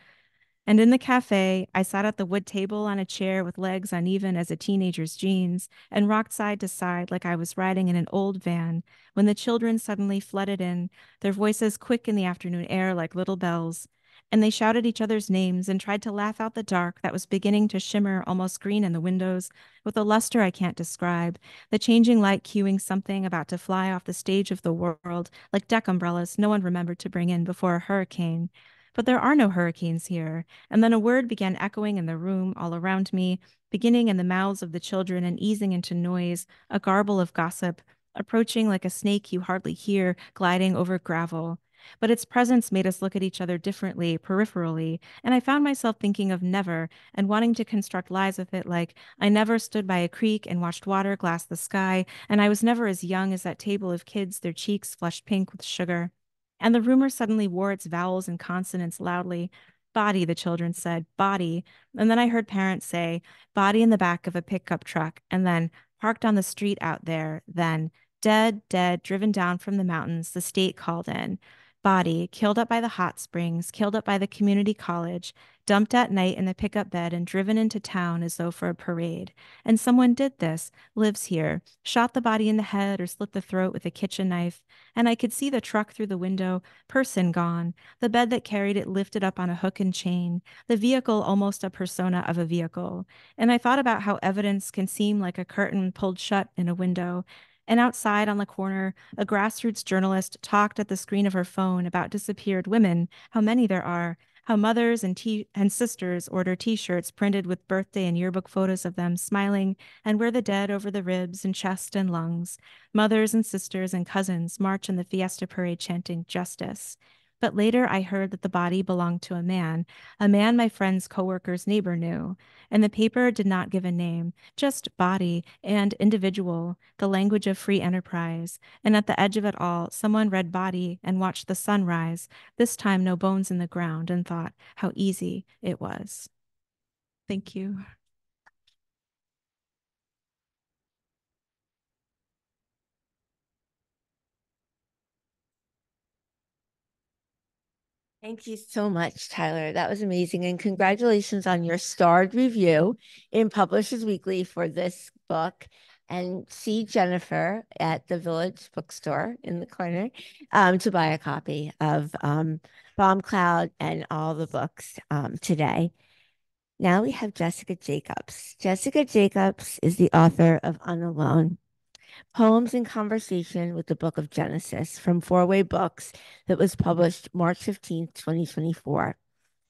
And in the cafe, I sat at the wood table on a chair with legs uneven as a teenager's jeans and rocked side to side like I was riding in an old van when the children suddenly flooded in, their voices quick in the afternoon air like little bells. And they shouted each other's names and tried to laugh out the dark that was beginning to shimmer almost green in the windows with a luster I can't describe, the changing light cueing something about to fly off the stage of the world like deck umbrellas no one remembered to bring in before a hurricane. But there are no hurricanes here. And then a word began echoing in the room all around me, beginning in the mouths of the children and easing into noise, a garble of gossip, approaching like a snake you hardly hear, gliding over gravel. But its presence made us look at each other differently, peripherally, and I found myself thinking of never and wanting to construct lies with it like, I never stood by a creek and watched water glass the sky, and I was never as young as that table of kids, their cheeks flushed pink with sugar. And the rumor suddenly wore its vowels and consonants loudly. Body, the children said, body. And then I heard parents say, body in the back of a pickup truck, and then parked on the street out there, then dead, dead, driven down from the mountains, the state called in. Body, killed up by the hot springs, killed up by the community college, dumped at night in the pickup bed and driven into town as though for a parade. And someone did this, lives here, shot the body in the head or slit the throat with a kitchen knife. And I could see the truck through the window, person gone, the bed that carried it lifted up on a hook and chain, the vehicle almost a persona of a vehicle. And I thought about how evidence can seem like a curtain pulled shut in a window. And outside on the corner, a grassroots journalist talked at the screen of her phone about disappeared women, how many there are, how mothers and sisters order T-shirts printed with birthday and yearbook photos of them smiling and wear the dead over the ribs and chest and lungs. Mothers and sisters and cousins march in the fiesta parade chanting justice. But later I heard that the body belonged to a man my friend's coworker's neighbor knew. And the paper did not give a name, just body and individual, the language of free enterprise. And at the edge of it all, someone read body and watched the sun rise, this time no bones in the ground, and thought how easy it was. Thank you. Thank you so much, Tyler. That was amazing. And congratulations on your starred review in Publishers Weekly for this book. And see Jennifer at the Village Bookstore in the corner to buy a copy of Bomb Cloud and all the books today. Now we have Jessica Jacobs. Jessica Jacobs is the author of UNALONE, Poems in Conversation with the Book of Genesis from Four Way Books that was published March 15th, 2024.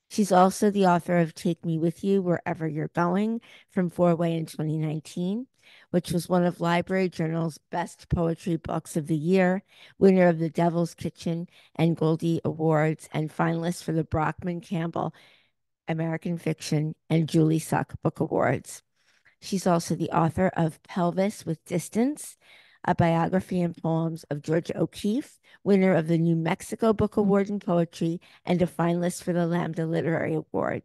She's also the author of Take Me With You Wherever You're Going from Four Way in 2019, which was one of Library Journal's best poetry books of the year, winner of the Devil's Kitchen and Goldie Awards, and finalist for the Brockman-Campbell American Fiction and Julie Suk Book Awards. She's also the author of Pelvis with Distance, a biography in poems of Georgia O'Keeffe, winner of the New Mexico Book Award in Poetry and a finalist for the Lambda Literary Award,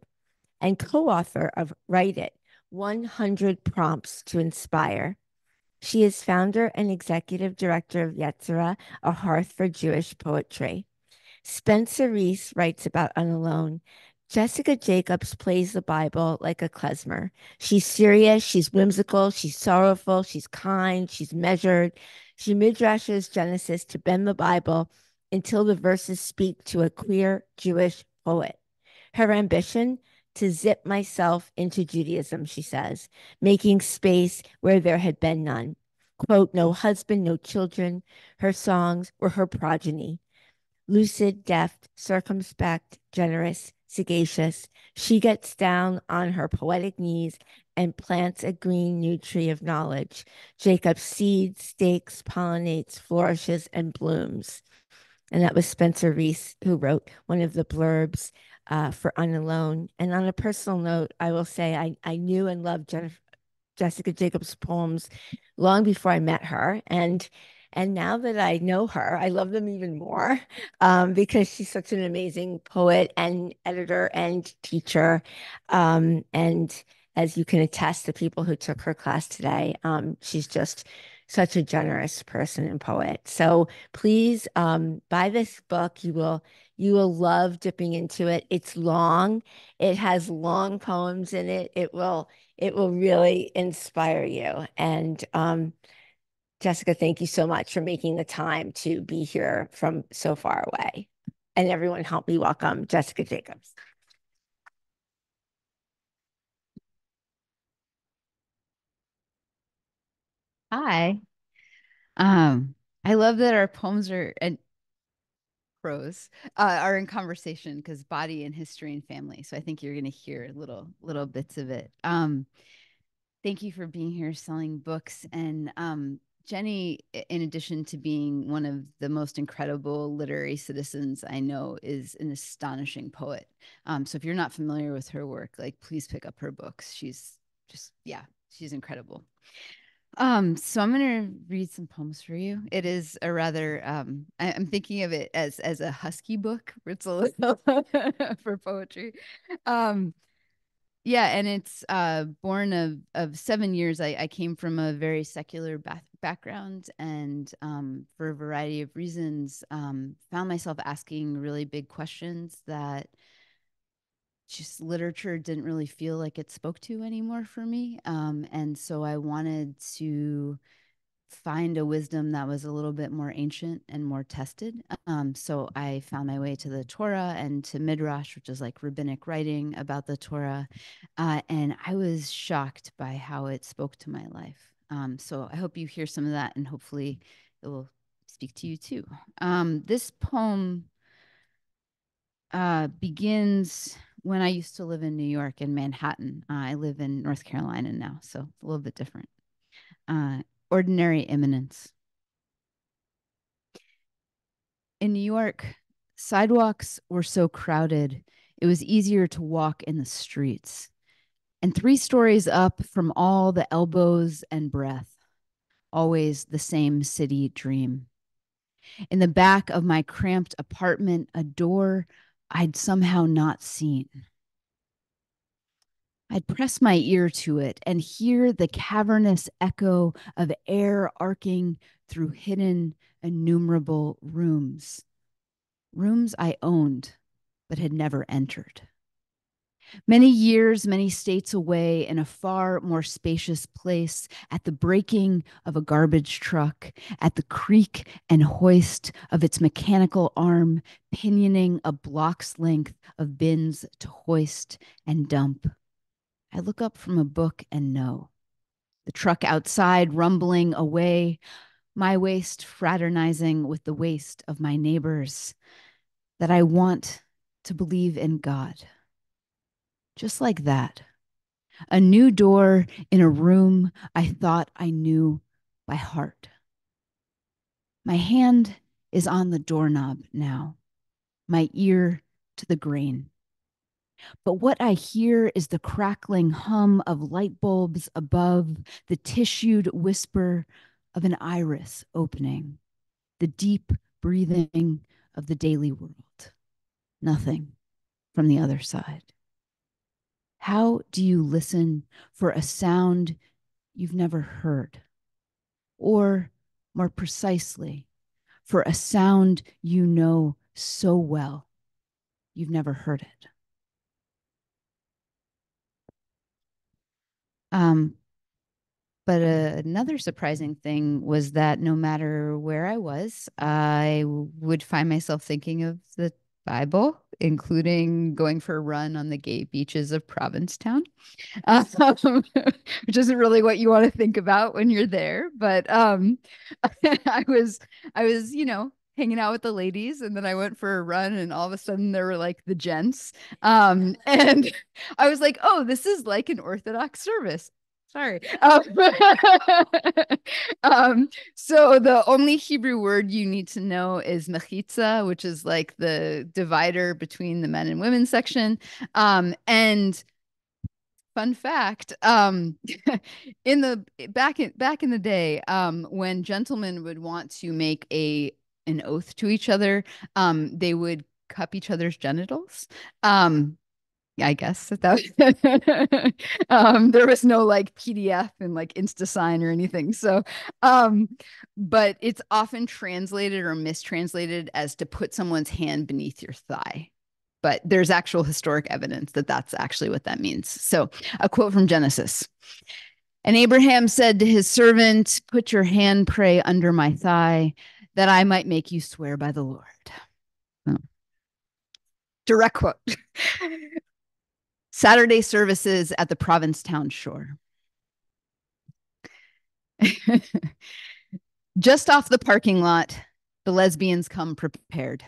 and co-author of Write It, 100 Prompts to Inspire. She is founder and executive director of Yetzirah, a Hearth for Jewish poetry. Spencer Reece writes about UNALONE. Jessica Jacobs plays the Bible like a klezmer. She's serious, she's whimsical, she's sorrowful, she's kind, she's measured. She midrashes Genesis to bend the Bible until the verses speak to a queer Jewish poet. Her ambition? To zip myself into Judaism, she says, making space where there had been none. Quote, no husband, no children. Her songs were her progeny. Lucid, deft, circumspect, generous, sagacious, she gets down on her poetic knees and plants a green new tree of knowledge. Jacob seeds, stakes, pollinates, flourishes, and blooms. And that was Spencer Reece, who wrote one of the blurbs for UNALONE. And on a personal note, I will say I knew and loved Jessica Jacobs' poems long before I met her. And now that I know her, I love them even more because she's such an amazing poet and editor and teacher. And as you can attest, the people who took her class today, she's just such a generous person and poet. So please buy this book. You will love dipping into it. It's long. It has long poems in it. It will really inspire you. And Jessica, thank you so much for making the time to be here from so far away. And everyone help me welcome Jessica Jacobs. Hi. I love that our poems are and prose are in conversation because body and history and family. So I think you're going to hear little bits of it. Thank you for being here selling books. And Jenny, in addition to being one of the most incredible literary citizens I know, is an astonishing poet. So if you're not familiar with her work, like please pick up her books. She's just, yeah, she's incredible. So I'm gonna read some poems for you. It is a rather I'm thinking of it as a husky book. It's a little for poetry. Um, yeah, and it's born of 7 years. I came from a very secular background, and for a variety of reasons, found myself asking really big questions that just literature didn't really feel like it spoke to anymore for me. And so I wanted to find a wisdom that was a little bit more ancient and more tested. So I found my way to the Torah and to midrash, which is like rabbinic writing about the Torah. And I was shocked by how it spoke to my life. So I hope you hear some of that, and hopefully it will speak to you too. This poem begins when I used to live in New York in Manhattan. I live in North Carolina now, so a little bit different. Ordinary imminence. In New York, sidewalks were so crowded, it was easier to walk in the streets. And 3 stories up from all the elbows and breath, always the same city dream. In the back of my cramped apartment, a door I'd somehow not seen. I'd press my ear to it and hear the cavernous echo of air arcing through hidden, innumerable rooms. Rooms I owned, but had never entered. Many years, many states away, in a far more spacious place, at the braking of a garbage truck, at the creak and hoist of its mechanical arm, pinioning a block's length of bins to hoist and dump. I look up from a book and know. The truck outside rumbling away, my waste fraternizing with the waste of my neighbors, that I want to believe in God. Just like that. A new door in a room I thought I knew by heart. My hand is on the doorknob now, my ear to the grain. But what I hear is the crackling hum of light bulbs above, the tissued whisper of an iris opening, the deep breathing of the daily world. Nothing from the other side. How do you listen for a sound you've never heard? Or, more precisely, for a sound you know so well you've never heard it? But another surprising thing was that no matter where I was, I would find myself thinking of the Bible, including going for a run on the gay beaches of Provincetown, um, which isn't really what you want to think about when you're there. But I was, hanging out with the ladies, and then I went for a run, and all of a sudden there were like the gents, and I was like, oh, this is like an Orthodox service. Sorry. So the only Hebrew word you need to know is mechitza, which is like the divider between the men and women section. And fun fact, in the back in the day, when gentlemen would want to make an oath to each other, they would cup each other's genitals. I guess that there was no like PDF and like InstaSign or anything. So, but it's often translated or mistranslated as to put someone's hand beneath your thigh. But there's actual historic evidence that that's actually what that means. So, a quote from Genesis. And Abraham said to his servant, "Put your hand, pray, under my thigh, that I might make you swear by the Lord." Oh. Direct quote. Saturday services at the Provincetown shore. Just off the parking lot, the lesbians come prepared.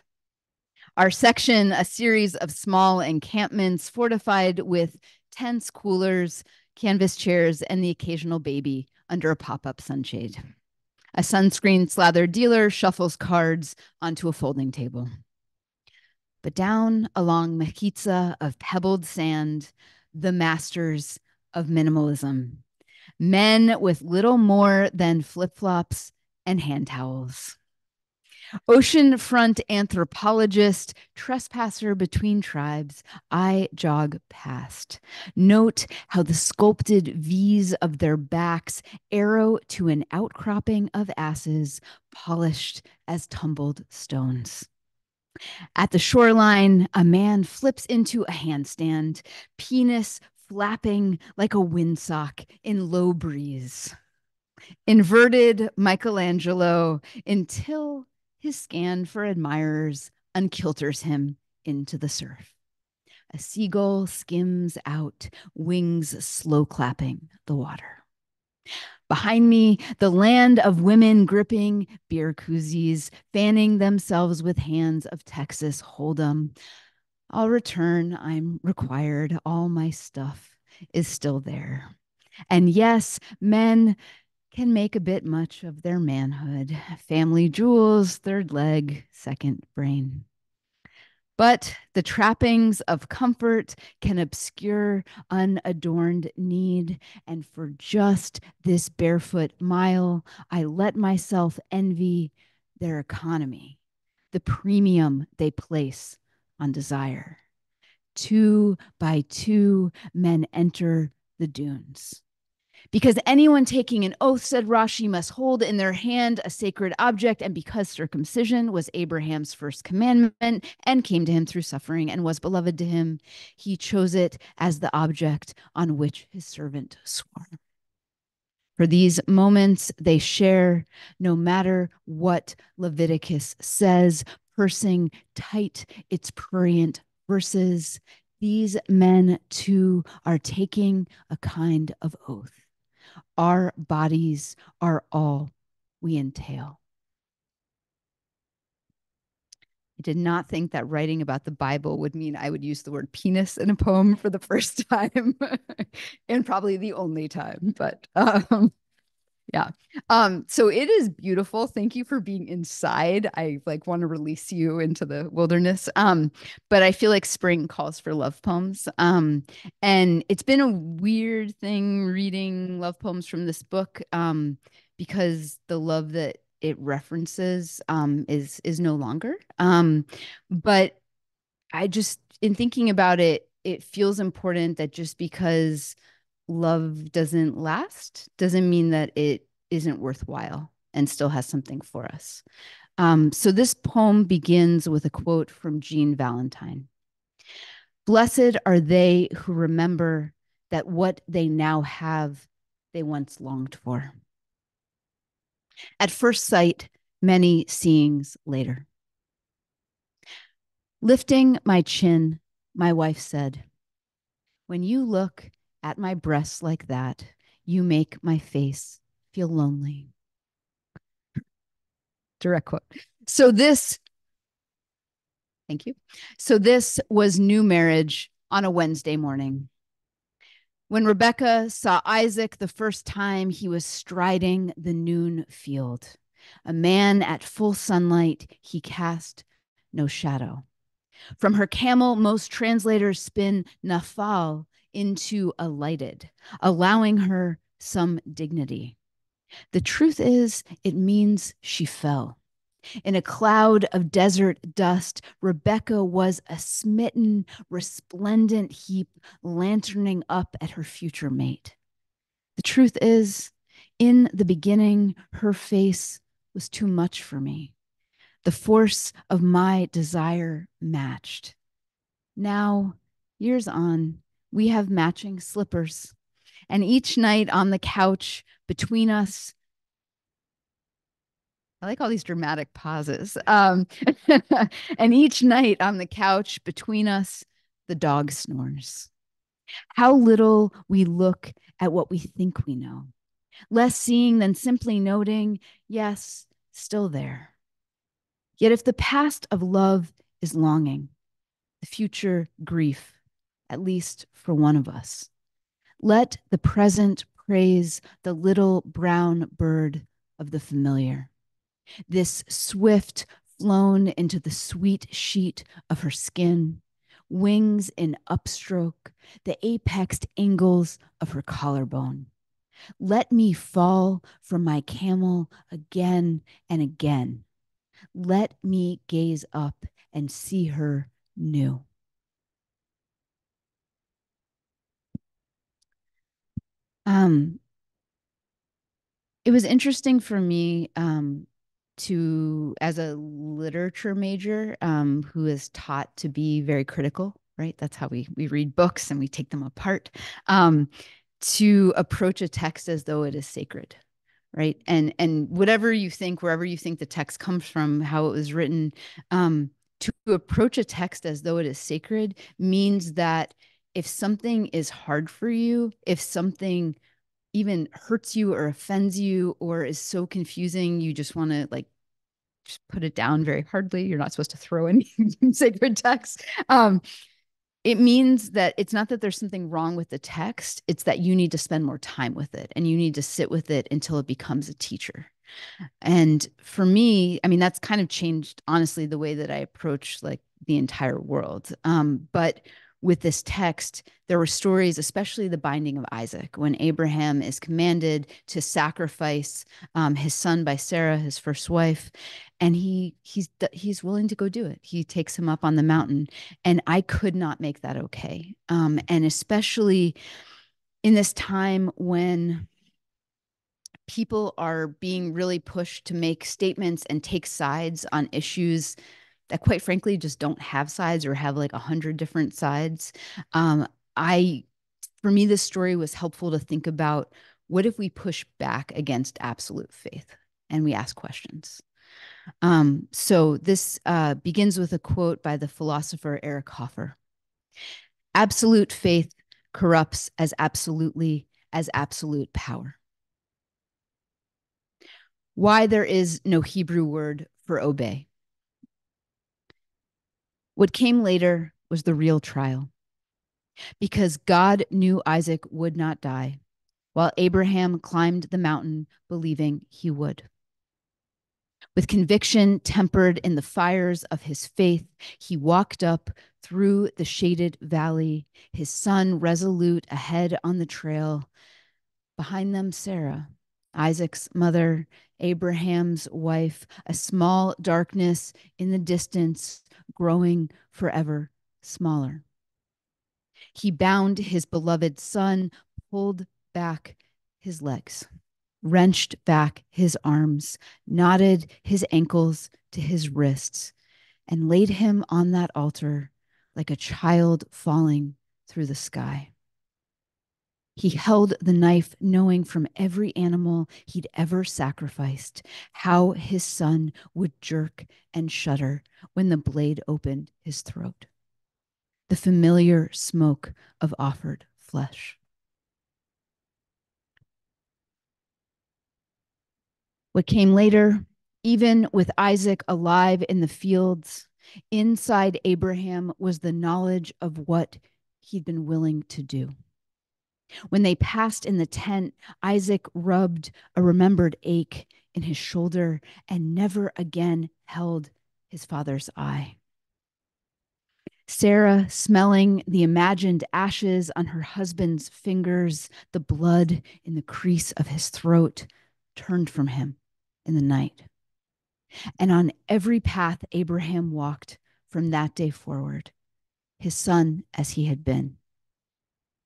Our section, a series of small encampments fortified with tents, coolers, canvas chairs, and the occasional baby under a pop-up sunshade. A sunscreen slathered dealer shuffles cards onto a folding table. But down along mechitza of pebbled sand, the masters of minimalism. Men with little more than flip-flops and hand towels. Oceanfront anthropologist, trespasser between tribes, I jog past. Note how the sculpted V's of their backs arrow to an outcropping of asses, polished as tumbled stones. At the shoreline, a man flips into a handstand, penis flapping like a windsock in low breeze. Inverted Michelangelo until his scan for admirers unkilters him into the surf. A seagull skims out, wings slow clapping the water. Behind me, the land of women gripping beer koozies, fanning themselves with hands of Texas Hold'em. I'll return, I'm required, all my stuff is still there. And yes, men can make a bit much of their manhood. Family jewels, third leg, second brain. But the trappings of comfort can obscure unadorned need. And for just this barefoot mile, I let myself envy their economy, the premium they place on desire. 2 by 2, men enter the dunes. Because anyone taking an oath, said Rashi, must hold in their hand a sacred object, and because circumcision was Abraham's first commandment and came to him through suffering and was beloved to him, he chose it as the object on which his servant swore. For these moments they share, no matter what Leviticus says, pursing tight its prurient verses, these men too are taking a kind of oath. Our bodies are all we entail. I did not think that writing about the Bible would mean I would use the word penis in a poem for the first time and probably the only time, but yeah. So it is beautiful. Thank you for being inside. I like want to release you into the wilderness. But I feel like spring calls for love poems. And it's been a weird thing reading love poems from this book, because the love that it references is no longer. But I just, in thinking about it, it feels important that just because love doesn't last doesn't mean that it isn't worthwhile and still has something for us. So this poem begins with a quote from Jean Valentine. Blessed are they who remember that what they now have, they once longed for. At first sight, many seeings later. Lifting my chin, my wife said, when you look at my breasts like that, you make my face feel lonely. Direct quote. Thank you. So this was new marriage on a Wednesday morning. When Rebekah saw Isaac the first time, he was striding the noon field. A man at full sunlight, he cast no shadow. From her camel, most translators spin nafal into alighted, allowing her some dignity. The truth is, it means she fell. In a cloud of desert dust, Rebekah was a smitten, resplendent heap lanterning up at her future mate. The truth is, in the beginning, her face was too much for me. The force of my desire matched. Now, years on, we have matching slippers. And each night on the couch between us, I like all these dramatic pauses. And each night on the couch between us, the dog snores. How little we look at what we think we know. Less seeing than simply noting, yes, still there. Yet if the past of love is longing, the future grief, at least for one of us, let the present praise the little brown bird of the familiar. This swift flown into the sweet sheet of her skin, wings in upstroke, the apexed angles of her collarbone. Let me fall from my camel again and again. Let me gaze up and see her new. It was interesting for me to, as a literature major who is taught to be very critical, right? That's how we read books and we take them apart, to approach a text as though it is sacred, right? And whatever you think, wherever you think the text comes from, how it was written, to approach a text as though it is sacred means that if something is hard for you, if something even hurts you or offends you or is so confusing, you just want to like just put it down very hardly. You're not supposed to throw any sacred text. It means that it's not that there's something wrong with the text. It's that you need to spend more time with it and you need to sit with it until it becomes a teacher. And for me, I mean, that's kind of changed, honestly, the way that I approach like the entire world. But with this text, there were stories, especially the binding of Isaac, when Abraham is commanded to sacrifice his son by Sarah, his first wife, and he's willing to go do it. He takes him up on the mountain, and I could not make that okay. And especially in this time when people are being really pushed to make statements and take sides on issues that quite frankly just don't have sides or have like 100 different sides. For me, this story was helpful to think about, what if we push back against absolute faith and we ask questions? So this begins with a quote by the philosopher Eric Hoffer. Absolute faith corrupts as absolutely as absolute power. Why there is no Hebrew word for obey. What came later was the real trial. Because God knew Isaac would not die, while Abraham climbed the mountain believing he would. With conviction tempered in the fires of his faith, he walked up through the shaded valley, his son resolute ahead on the trail. Behind them, Sarah, Isaac's mother, Abraham's wife, a small darkness in the distance, growing forever smaller. He bound his beloved son, pulled back his legs, wrenched back his arms, knotted his ankles to his wrists, and laid him on that altar like a child falling through the sky. He held the knife, knowing from every animal he'd ever sacrificed how his son would jerk and shudder when the blade opened his throat. The familiar smoke of offered flesh. What came later, even with Isaac alive in the fields, inside Abraham was the knowledge of what he'd been willing to do. When they passed in the tent, Isaac rubbed a remembered ache in his shoulder and never again held his father's eye. Sarah, smelling the imagined ashes on her husband's fingers, the blood in the crease of his throat, turned from him in the night. And on every path Abraham walked from that day forward, his son as he had been,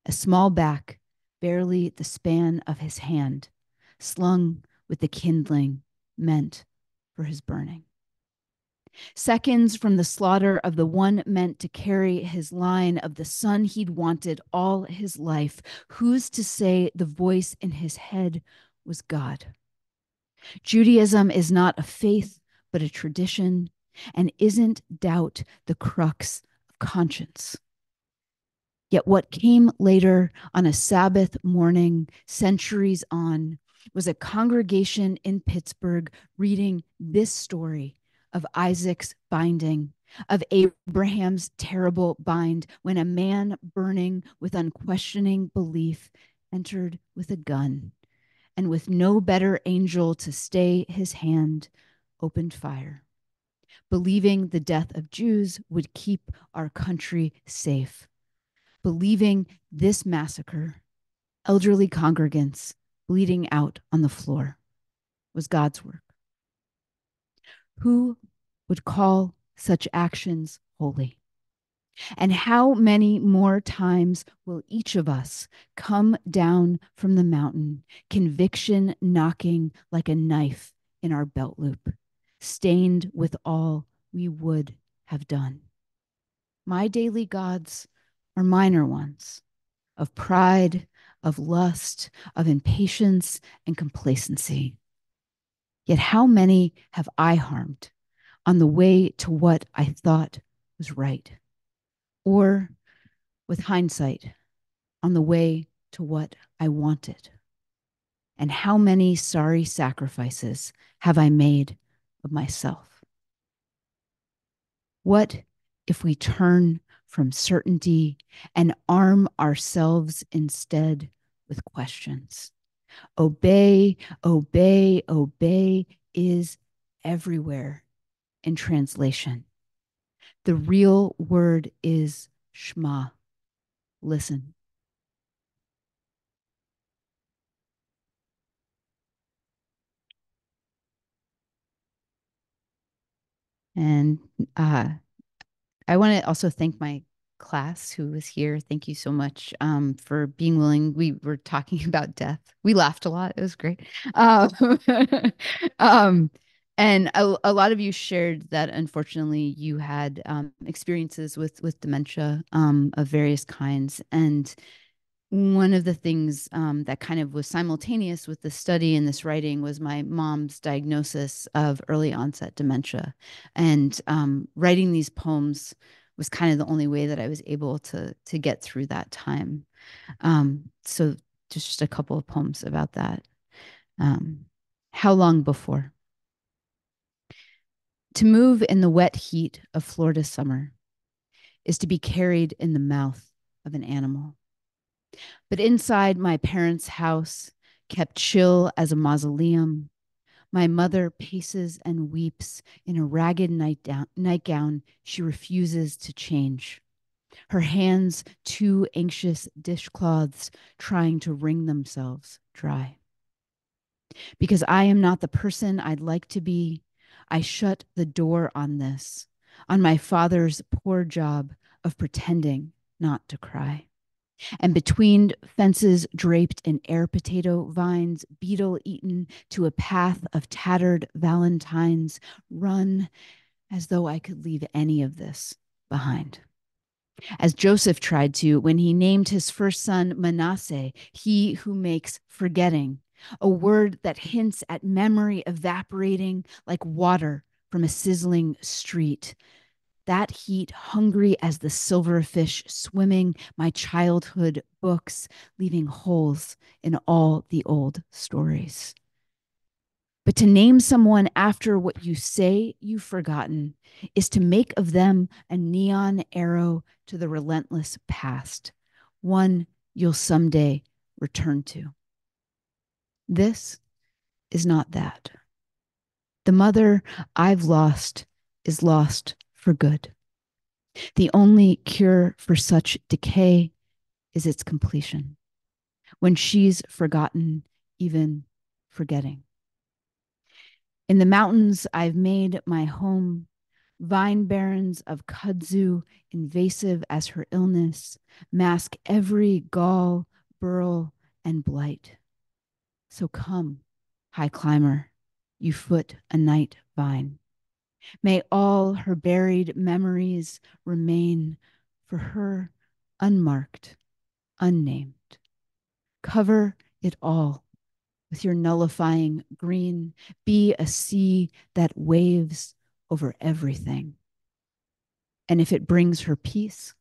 a small back, barely the span of his hand, slung with the kindling meant for his burning. Seconds from the slaughter of the one meant to carry his line of the son he'd wanted all his life, who's to say the voice in his head was God? Judaism is not a faith, but a tradition, and isn't doubt the crux of conscience? Yet what came later on a Sabbath morning, centuries on, was a congregation in Pittsburgh reading this story of Isaac's binding, of Abraham's terrible bind, when a man burning with unquestioning belief entered with a gun, and with no better angel to stay his hand, opened fire, believing the death of Jews would keep our country safe, believing this massacre, elderly congregants bleeding out on the floor, was God's work. Who would call such actions holy? And how many more times will each of us come down from the mountain, conviction knocking like a knife in our belt loop, stained with all we would have done? My daily gods are minor ones, of pride, of lust, of impatience and complacency. Yet how many have I harmed on the way to what I thought was right? Or, with hindsight, on the way to what I wanted? And how many sorry sacrifices have I made of myself? What if we turn from certainty and arm ourselves instead with questions? Obey, obey, obey is everywhere in translation. The real word is Shema. Listen. And I want to also thank my class who was here. Thank you so much for being willing. We were talking about death. We laughed a lot. It was great. And a lot of you shared that unfortunately you had experiences with dementia of various kinds. And one of the things that kind of was simultaneous with this study and this writing was my mom's diagnosis of early onset dementia. And writing these poems was kind of the only way that I was able to get through that time. So just a couple of poems about that. How long before? To move in the wet heat of Florida summer is to be carried in the mouth of an animal. But inside my parents' house, kept chill as a mausoleum, my mother paces and weeps in a ragged nightgown she refuses to change. Her hands, two anxious dishcloths trying to wring themselves dry. Because I am not the person I'd like to be, I shut the door on this, on my father's poor job of pretending not to cry. And between fences draped in air potato vines, beetle eaten to a path of tattered valentines, run as though I could leave any of this behind. As Joseph tried to when he named his first son Manasseh, he who makes forgetting, a word that hints at memory evaporating like water from a sizzling street. That heat, hungry as the silverfish swimming my childhood books, leaving holes in all the old stories. But to name someone after what you say you've forgotten is to make of them a neon arrow to the relentless past, one you'll someday return to. This is not that. The mother I've lost is lost for good. The only cure for such decay is its completion. When she's forgotten, even forgetting. In the mountains I've made my home, vine barrens of kudzu, invasive as her illness, mask every gall, burl, and blight. So come, high climber, you foot a night vine. May all her buried memories remain for her unmarked, unnamed. Cover it all with your nullifying green. Be a sea that waves over everything. And if it brings her peace,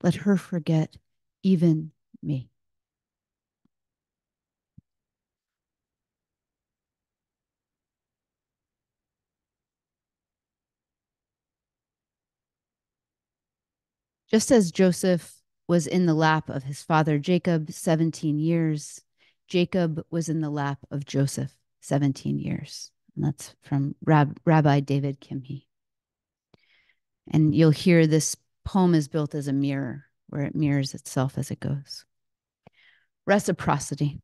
let her forget even me. Just as Joseph was in the lap of his father Jacob 17 years, Jacob was in the lap of Joseph 17 years. And that's from Rabbi David Kimhi. And you'll hear this poem is built as a mirror, where it mirrors itself as it goes. Reciprocity.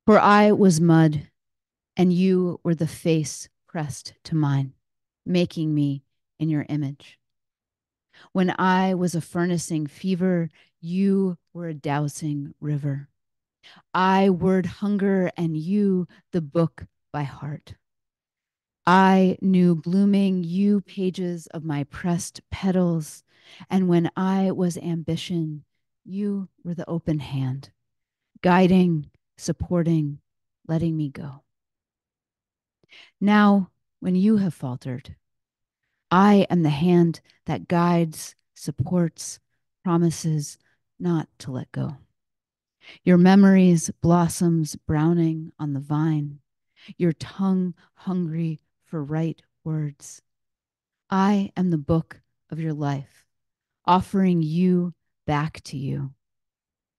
For I was mud, and you were the face pressed to mine, making me in your image. When I was a furnacing fever, you were a dousing river. I word hunger, and you the book by heart. I knew blooming, you pages of my pressed petals, and when I was ambition, you were the open hand, guiding, supporting, letting me go. Now, when you have faltered, I am the hand that guides, supports, promises not to let go. Your memories blossoms browning on the vine, your tongue hungry for right words. I am the book of your life, offering you back to you.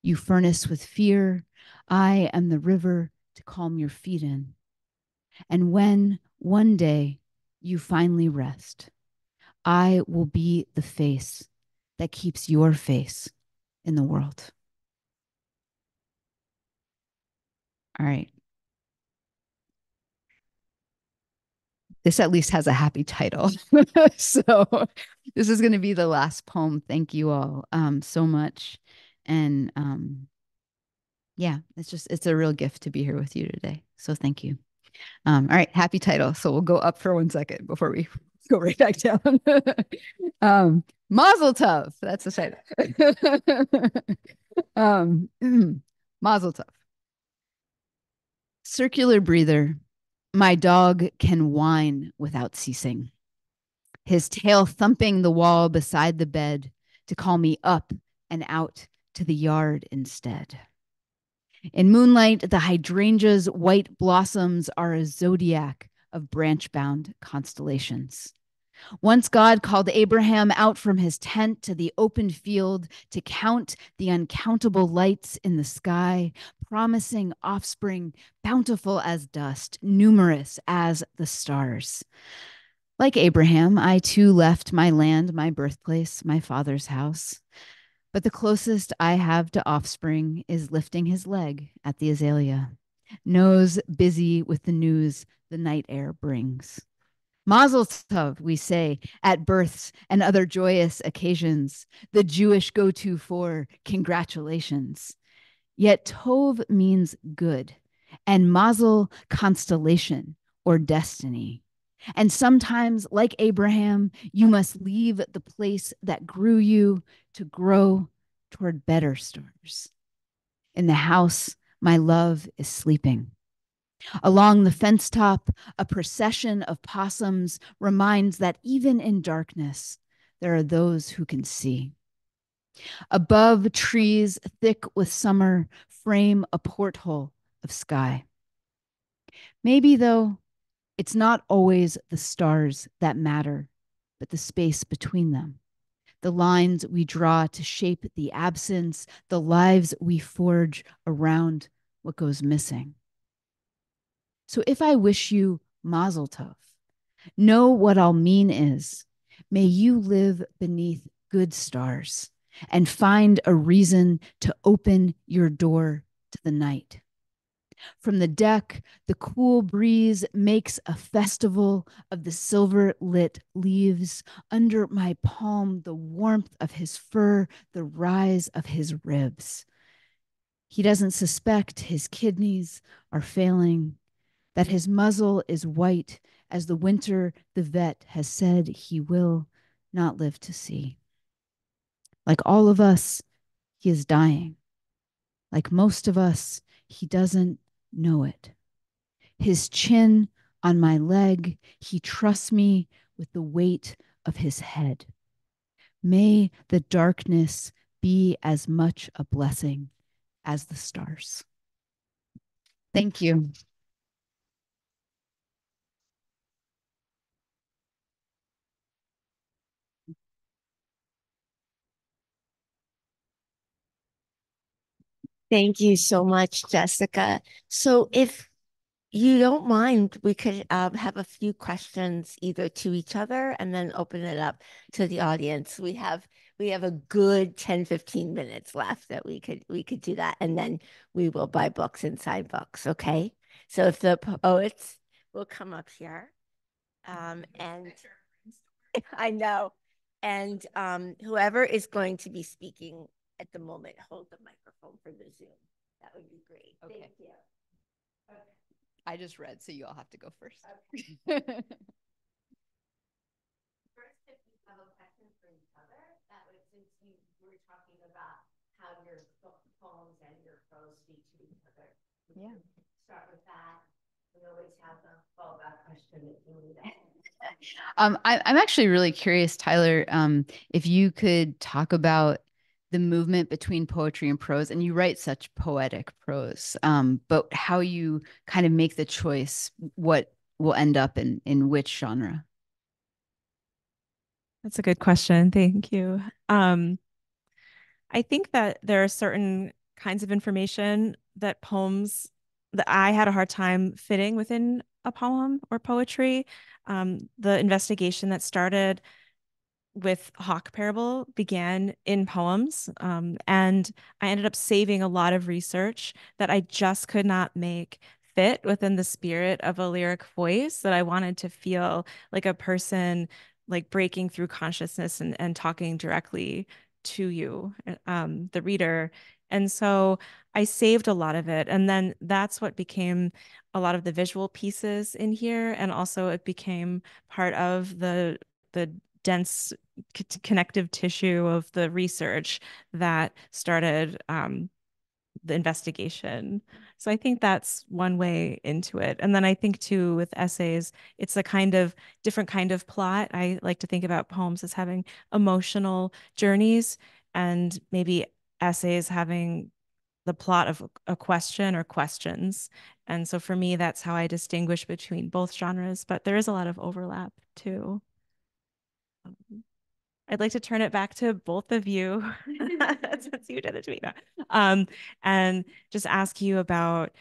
You furnace with fear, I am the river to calm your feet in. And when one day you finally rest, I will be the face that keeps your face in the world. All right. This at least has a happy title. So this is going to be the last poem. Thank you all so much. And yeah, it's a real gift to be here with you today. So thank you. All right, happy title. So we'll go up for 1 second before we go right back down. Mazel tov. That's the title. Mazel tov. Circular breather. My dog can whine without ceasing, his tail thumping the wall beside the bed to call me up and out to the yard instead. In moonlight, the hydrangea's white blossoms are a zodiac of branch-bound constellations. Once God called Abraham out from his tent to the open field to count the uncountable lights in the sky, promising offspring bountiful as dust, numerous as the stars. Like Abraham, I too left my land, my birthplace, my father's house. But the closest I have to offspring is lifting his leg at the azalea, nose busy with the news the night air brings. Mazel tov, we say, at births and other joyous occasions, the Jewish go-to for congratulations. Yet tov means good, and mazel, constellation or destiny. And sometimes, like Abraham, you must leave the place that grew you to grow toward better stars. In the house, my love is sleeping. Along the fence top, a procession of possums reminds that even in darkness, there are those who can see. Above, trees thick with summer frame a porthole of sky. Maybe, though, it's not always the stars that matter, but the space between them, the lines we draw to shape the absence, the lives we forge around what goes missing. So if I wish you mazel tov, know what I'll mean is, may you live beneath good stars and find a reason to open your door to the night. From the deck, the cool breeze makes a festival of the silver-lit leaves. Under my palm, the warmth of his fur, the rise of his ribs. He doesn't suspect his kidneys are failing, that his muzzle is white as the winter the vet has said he will not live to see. Like all of us, he is dying. Like most of us, he doesn't know it. His chin on my leg, he trusts me with the weight of his head. May the darkness be as much a blessing as the stars. Thank you. Thank you so much, Jessica. So if you don't mind, we could have a few questions either to each other and then open it up to the audience. We have a good 10, 15 minutes left that we could do that. And then we will buy books and sign books. Okay. So if the poets will come up here. And I know. And whoever is going to be speaking at the moment, hold the microphone for the Zoom. That would be great. Okay. Thank you. Okay. I just read, so you all have to go first. Okay. First, if you have a question for each other, that would, since you were talking about how your poems and your prose speak to each other. Yeah. Start with that. We always have a fallback question if you need it. I'm actually really curious, Tyler, if you could talk about the movement between poetry and prose, and you write such poetic prose, but how you kind of make the choice, what will end up in which genre? That's a good question. Thank you. I think that there are certain kinds of information that I had a hard time fitting within a poem or poetry. The investigation that started with Hawk Parable began in poems. And I ended up saving a lot of research that I just could not make fit within the spirit of a lyric voice, that I wanted to feel like a person like breaking through consciousness and talking directly to you, the reader. And so I saved a lot of it. And then that's what became a lot of the visual pieces in here. And also it became part of the dense connective tissue of the research that started the investigation. So I think that's one way into it. And then I think too with essays, it's a kind of different kind of plot. I like to think about poems as having emotional journeys, and maybe essays having the plot of a question or questions. And so for me, that's how I distinguish between both genres, but there is a lot of overlap too. I'd like to turn it back to both of you since you did it to me. And just ask you about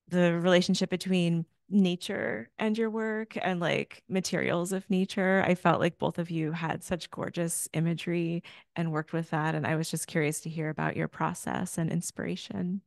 the relationship between nature and your work and like materials of nature. I felt like both of you had such gorgeous imagery and worked with that. And I was just curious to hear about your process and inspiration.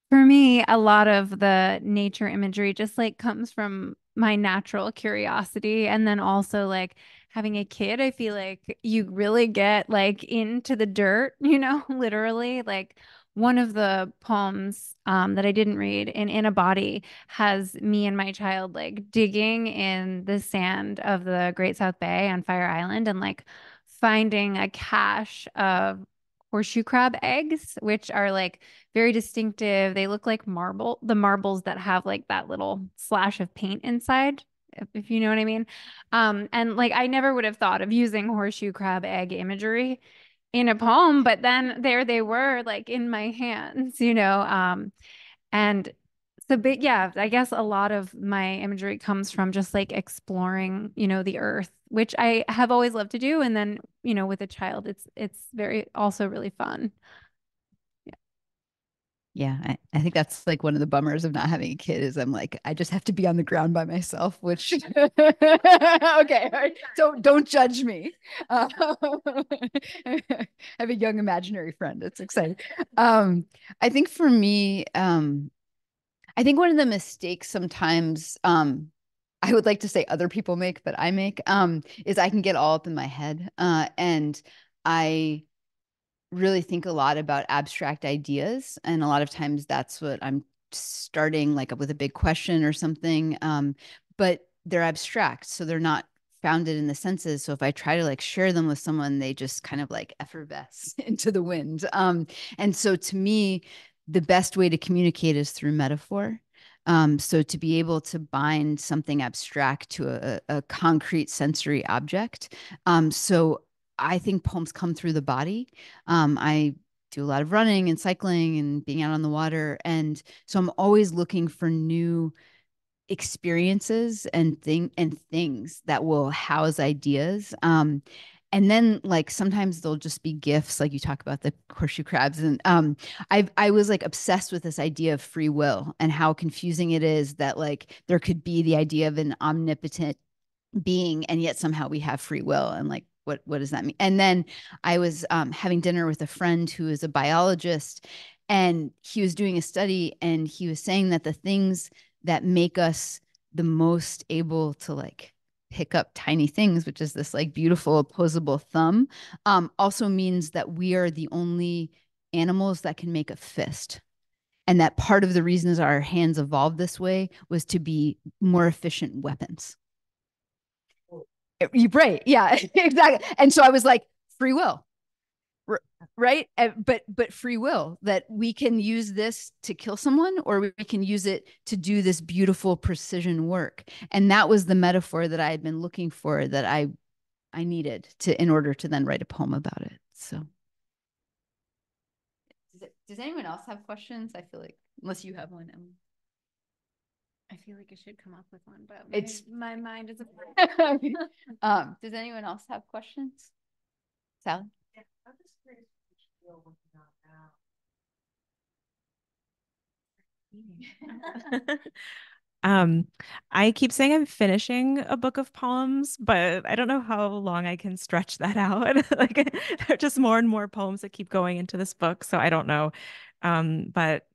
For me, a lot of the nature imagery just like comes from my natural curiosity. And then also like having a kid, I feel like you really get like into the dirt, literally. Like one of the poems that I didn't read in a body has me and my child like digging in the sand of the Great South Bay on Fire Island and like finding a cache of horseshoe crab eggs, which are like very distinctive. They look like the marbles that have like that little slash of paint inside, if you know what I mean. And like I never would have thought of using horseshoe crab egg imagery in a poem, but then there they were like in my hands. And So, but yeah, I guess a lot of my imagery comes from just like exploring, the earth, which I have always loved to do. And then, with a child, it's very also really fun. Yeah, I think that's like one of the bummers of not having a kid is I'm like, I just have to be on the ground by myself, which okay, right. So don't judge me. I have a young imaginary friend. It's exciting. I think for me, I think one of the mistakes sometimes I would like to say other people make, but I make is I can get all up in my head. And I really think a lot about abstract ideas. And a lot of times that's what I'm starting like with a big question or something. But they're abstract. So they're not founded in the senses. So if I try to like share them with someone, they just kind of like effervesce into the wind. And so to me, the best way to communicate is through metaphor. So to be able to bind something abstract to a concrete sensory object. So I think poems come through the body. I do a lot of running and cycling and being out on the water. And so I'm always looking for new experiences and things that will house ideas. And then like sometimes they'll just be gifts, like you talk about the horseshoe crabs. And I was like obsessed with this idea of free will and how confusing it is that like there could be the idea of an omnipotent being and yet somehow we have free will, and like what does that mean? And then I was having dinner with a friend who is a biologist, and he was doing a study, and he was saying that the things that make us the most able to like pick up tiny things, which is this like beautiful opposable thumb, also means that we are the only animals that can make a fist. And that part of the reasons our hands evolved this way was to be more efficient weapons. Right. Yeah, exactly. And so I was like, free will. Right. But free will, that we can use this to kill someone or we can use it to do this beautiful precision work. And that was the metaphor that I had been looking for, that I needed in order to then write a poem about it. So does anyone else have questions? I feel like, unless you have one, Emily. I feel like I should come up with one, but my mind is does anyone else have questions? Sally? Yeah, I'm just curious what you feel working on now. I keep saying I'm finishing a book of poems, but I don't know how long I can stretch that out. Like there are just more and more poems that keep going into this book, so I don't know. But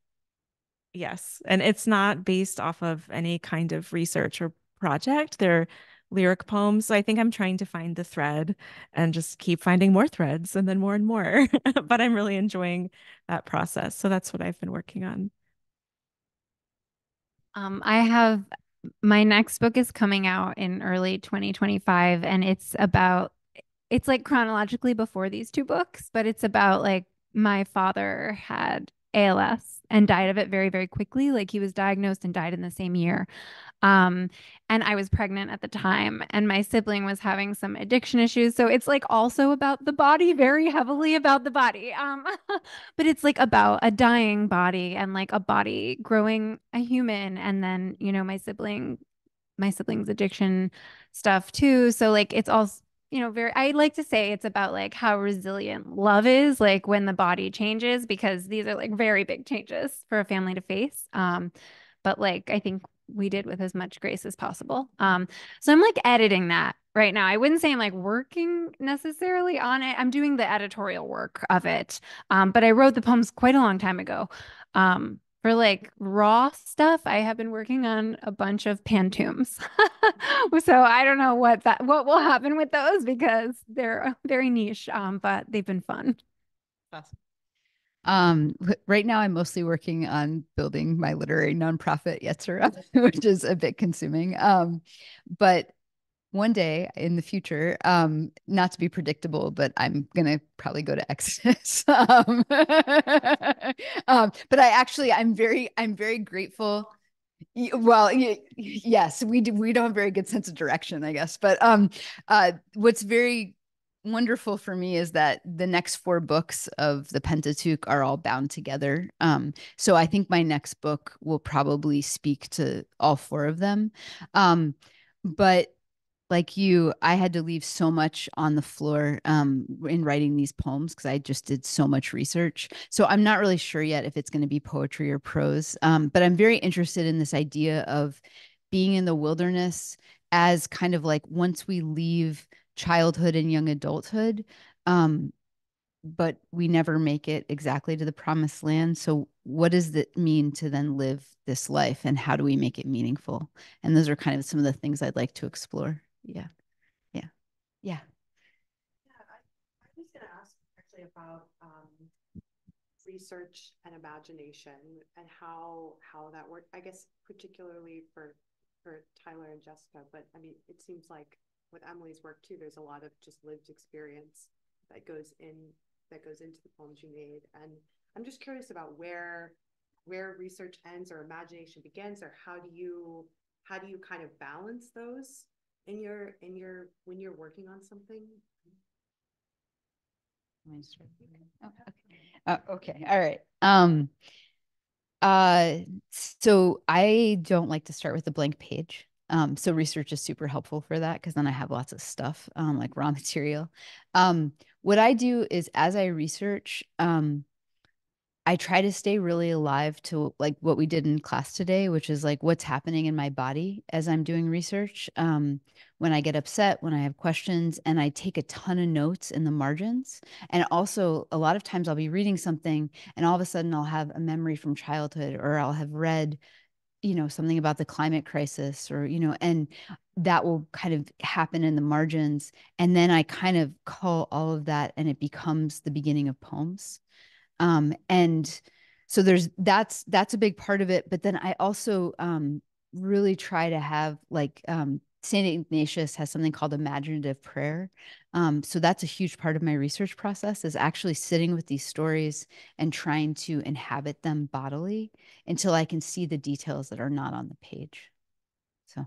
yes, and it's not based off of any kind of research or project. They're lyric poems. So I think I'm trying to find the thread and just keep finding more threads and then more and more. But I'm really enjoying that process. So that's what I've been working on. I have my next book is coming out in early 2025, and it's like chronologically before these two books, but it's about like my father had ALS and died of it very, very quickly. Like he was diagnosed and died in the same year. Um, and I was pregnant at the time, and my sibling was having some addiction issues. So it's like also about the body, very heavily about the body. But it's like about a dying body and like a body growing a human. And then, my sibling's addiction stuff too. So like it's also, I like to say it's about like how resilient love is, like when the body changes, because these are like very big changes for a family to face. But like I think we did with as much grace as possible. So I'm like editing that right now. I wouldn't say I'm like working necessarily on it. I'm doing the editorial work of it. But I wrote the poems quite a long time ago. For like raw stuff, I have been working on a bunch of pantoums. So I don't know what will happen with those because they're very niche, but they've been fun. Right now I'm mostly working on building my literary nonprofit Yetzirah, which is a bit consuming. But one day in the future, not to be predictable, but I'm gonna probably go to Exodus. But I'm very grateful. Well, yes, we don't have a very good sense of direction, I guess. But what's very wonderful for me is that the next 4 books of the Pentateuch are all bound together. So I think my next book will probably speak to all 4 of them. But like you, I had to leave so much on the floor in writing these poems because I just did so much research. So I'm not really sure yet if it's going to be poetry or prose. But I'm very interested in this idea of being in the wilderness as kind of like once we leave childhood and young adulthood, but we never make it exactly to the promised land. So what does it mean to then live this life, and how do we make it meaningful? And those are kind of some of the things I'd like to explore. Yeah. Yeah. Yeah. Yeah, I was going to ask actually about research and imagination and how that worked. I guess particularly for Tyler and Jessica, but I mean, it seems like with Emily's work too, there's a lot of just lived experience that goes into the poems you made, and I'm just curious about where research ends or imagination begins, or how do you kind of balance those in your when you're working on something? Oh, okay. Okay. All right. So I don't like to start with a blank page. So research is super helpful for that because then I have lots of stuff, like raw material. What I do is as I research, I try to stay really alive to like what we did in class today, which is like what's happening in my body as I'm doing research. When I get upset, when I have questions, and I take a ton of notes in the margins. And also, a lot of times I'll be reading something and all of a sudden I'll have a memory from childhood, or I'll have read, something about the climate crisis, or, and that will kind of happen in the margins. And then I kind of call all of that and it becomes the beginning of poems. And so that's a big part of it. But then I also really try to have like St. Ignatius has something called imaginative prayer. So that's a huge part of my research process, is actually sitting with these stories and trying to inhabit them bodily until I can see the details that are not on the page. So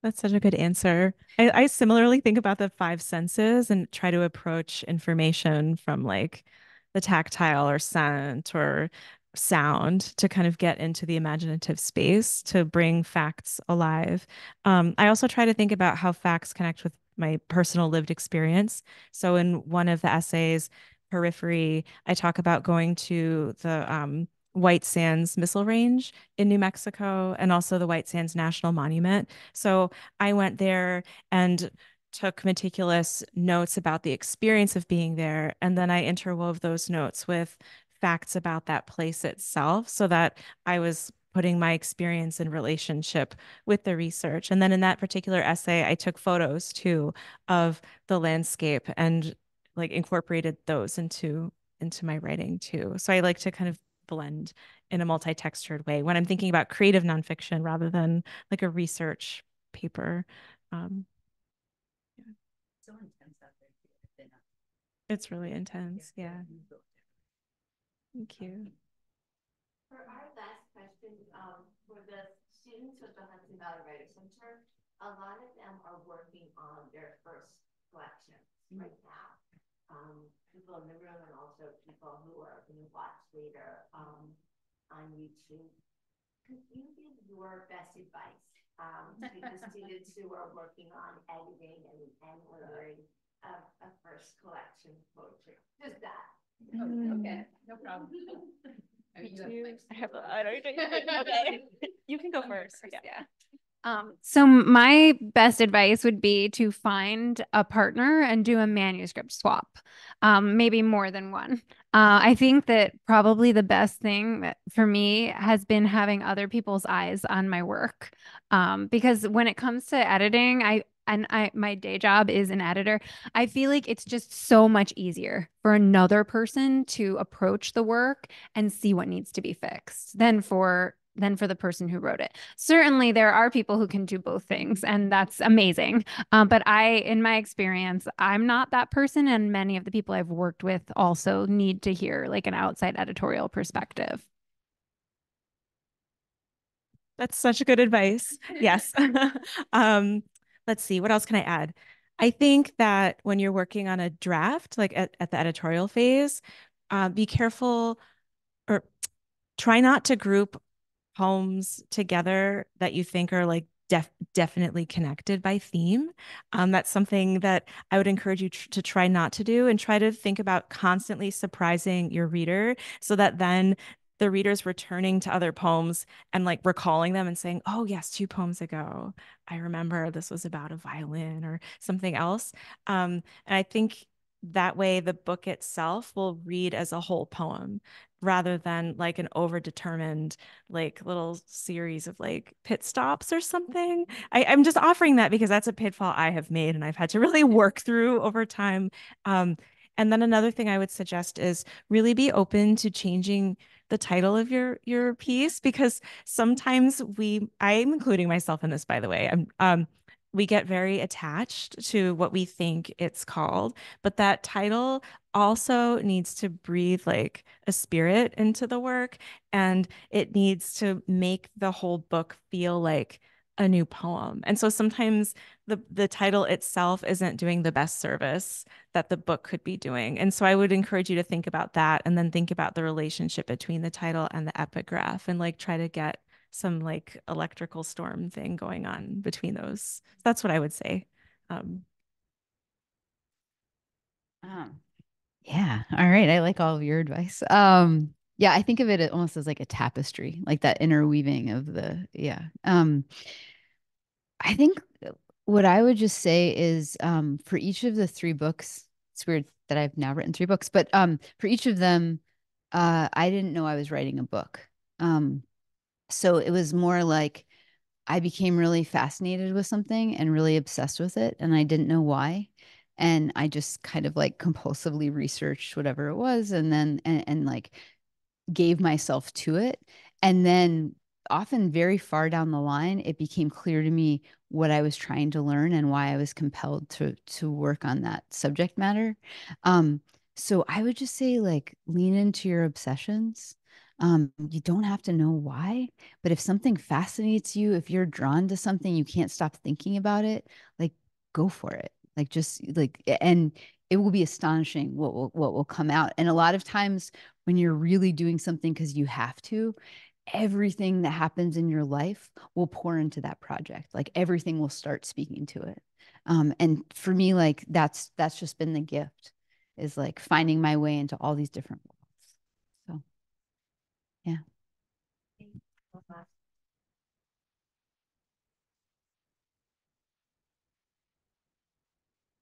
That's such a good answer. I similarly think about the 5 senses and try to approach information from like the tactile or scent or sound to kind of get into the imaginative space to bring facts alive. I also try to think about how facts connect with my personal lived experience. So in one of the essays, Periphery, I talk about going to the White Sands Missile Range in New Mexico and also the White Sands National Monument. So I went there and took meticulous notes about the experience of being there. And then I interwove those notes with facts about that place itself so that I was putting my experience in relationship with the research. And then in that particular essay, I took photos too of the landscape and like incorporated those into my writing too. So I like to kind of blend in a multi-textured way when I'm thinking about creative nonfiction rather than like a research paper. Yeah. so intense out there. It's really intense. Yeah. Thank you. For our last question, for the students with the Hudson Valley Writers Center, a lot of them are working on their first collections right now. People in the room and also people who are going to watch later on YouTube. Could you give your best advice to the students who are working on editing and ordering a first collection of poetry? Just that. Okay, no problem. Okay. You can go first. Yeah. So my best advice would be to find a partner and do a manuscript swap, maybe more than one. I think that probably the best thing for me has been having other people's eyes on my work, because when it comes to editing, my day job is an editor. I feel like it's just so much easier for another person to approach the work and see what needs to be fixed than for the person who wrote it. Certainly, there are people who can do both things, and that's amazing. But in my experience, I'm not that person, and many of the people I've worked with also need to hear like an outside editorial perspective. That's such good advice. Yes. let's see, what else can I add? I think that when you're working on a draft, like at the editorial phase, be careful or try not to group poems together that you think are like definitely connected by theme. That's something that I would encourage you to try not to do, and try to think about constantly surprising your reader so that then the reader's returning to other poems and like recalling them and saying, oh, yes, 2 poems ago, I remember this was about a violin or something else. And I think that way the book itself will read as a whole poem rather than like an overdetermined like little series of like pit stops or something. I'm just offering that because that's a pitfall I have made and I've had to really work through over time. And then another thing I would suggest is really be open to changing the title of your piece, because sometimes I'm including myself in this, by the way. We get very attached to what we think it's called, but that title also needs to breathe like a spirit into the work, and it needs to make the whole book feel like a new poem. And so sometimes the title itself isn't doing the best service that the book could be doing. And so I would encourage you to think about that, and then think about the relationship between the title and the epigraph, and like try to get some like electrical storm thing going on between those. That's what I would say. Um, Yeah. All right. I like all of your advice. Yeah, I think of it almost as like a tapestry, like that interweaving of the, yeah. I think what I would just say is for each of the 3 books, it's weird that I've now written 3 books, but for each of them, I didn't know I was writing a book. So it was more like I became really fascinated with something and really obsessed with it, and I didn't know why. And I just kind of like compulsively researched whatever it was, and then and like gave myself to it. And then often very far down the line, it became clear to me what I was trying to learn and why I was compelled to work on that subject matter. Um, so I would just say like lean into your obsessions. You don't have to know why, but if something fascinates you, if you're drawn to something, you can't stop thinking about it, like go for it. Like just like, and it will be astonishing what will come out. And a lot of times when you're really doing something because you have to, everything that happens in your life will pour into that project. Like everything will start speaking to it. And for me, like that's just been the gift, is like finding my way into all these different worlds. So yeah.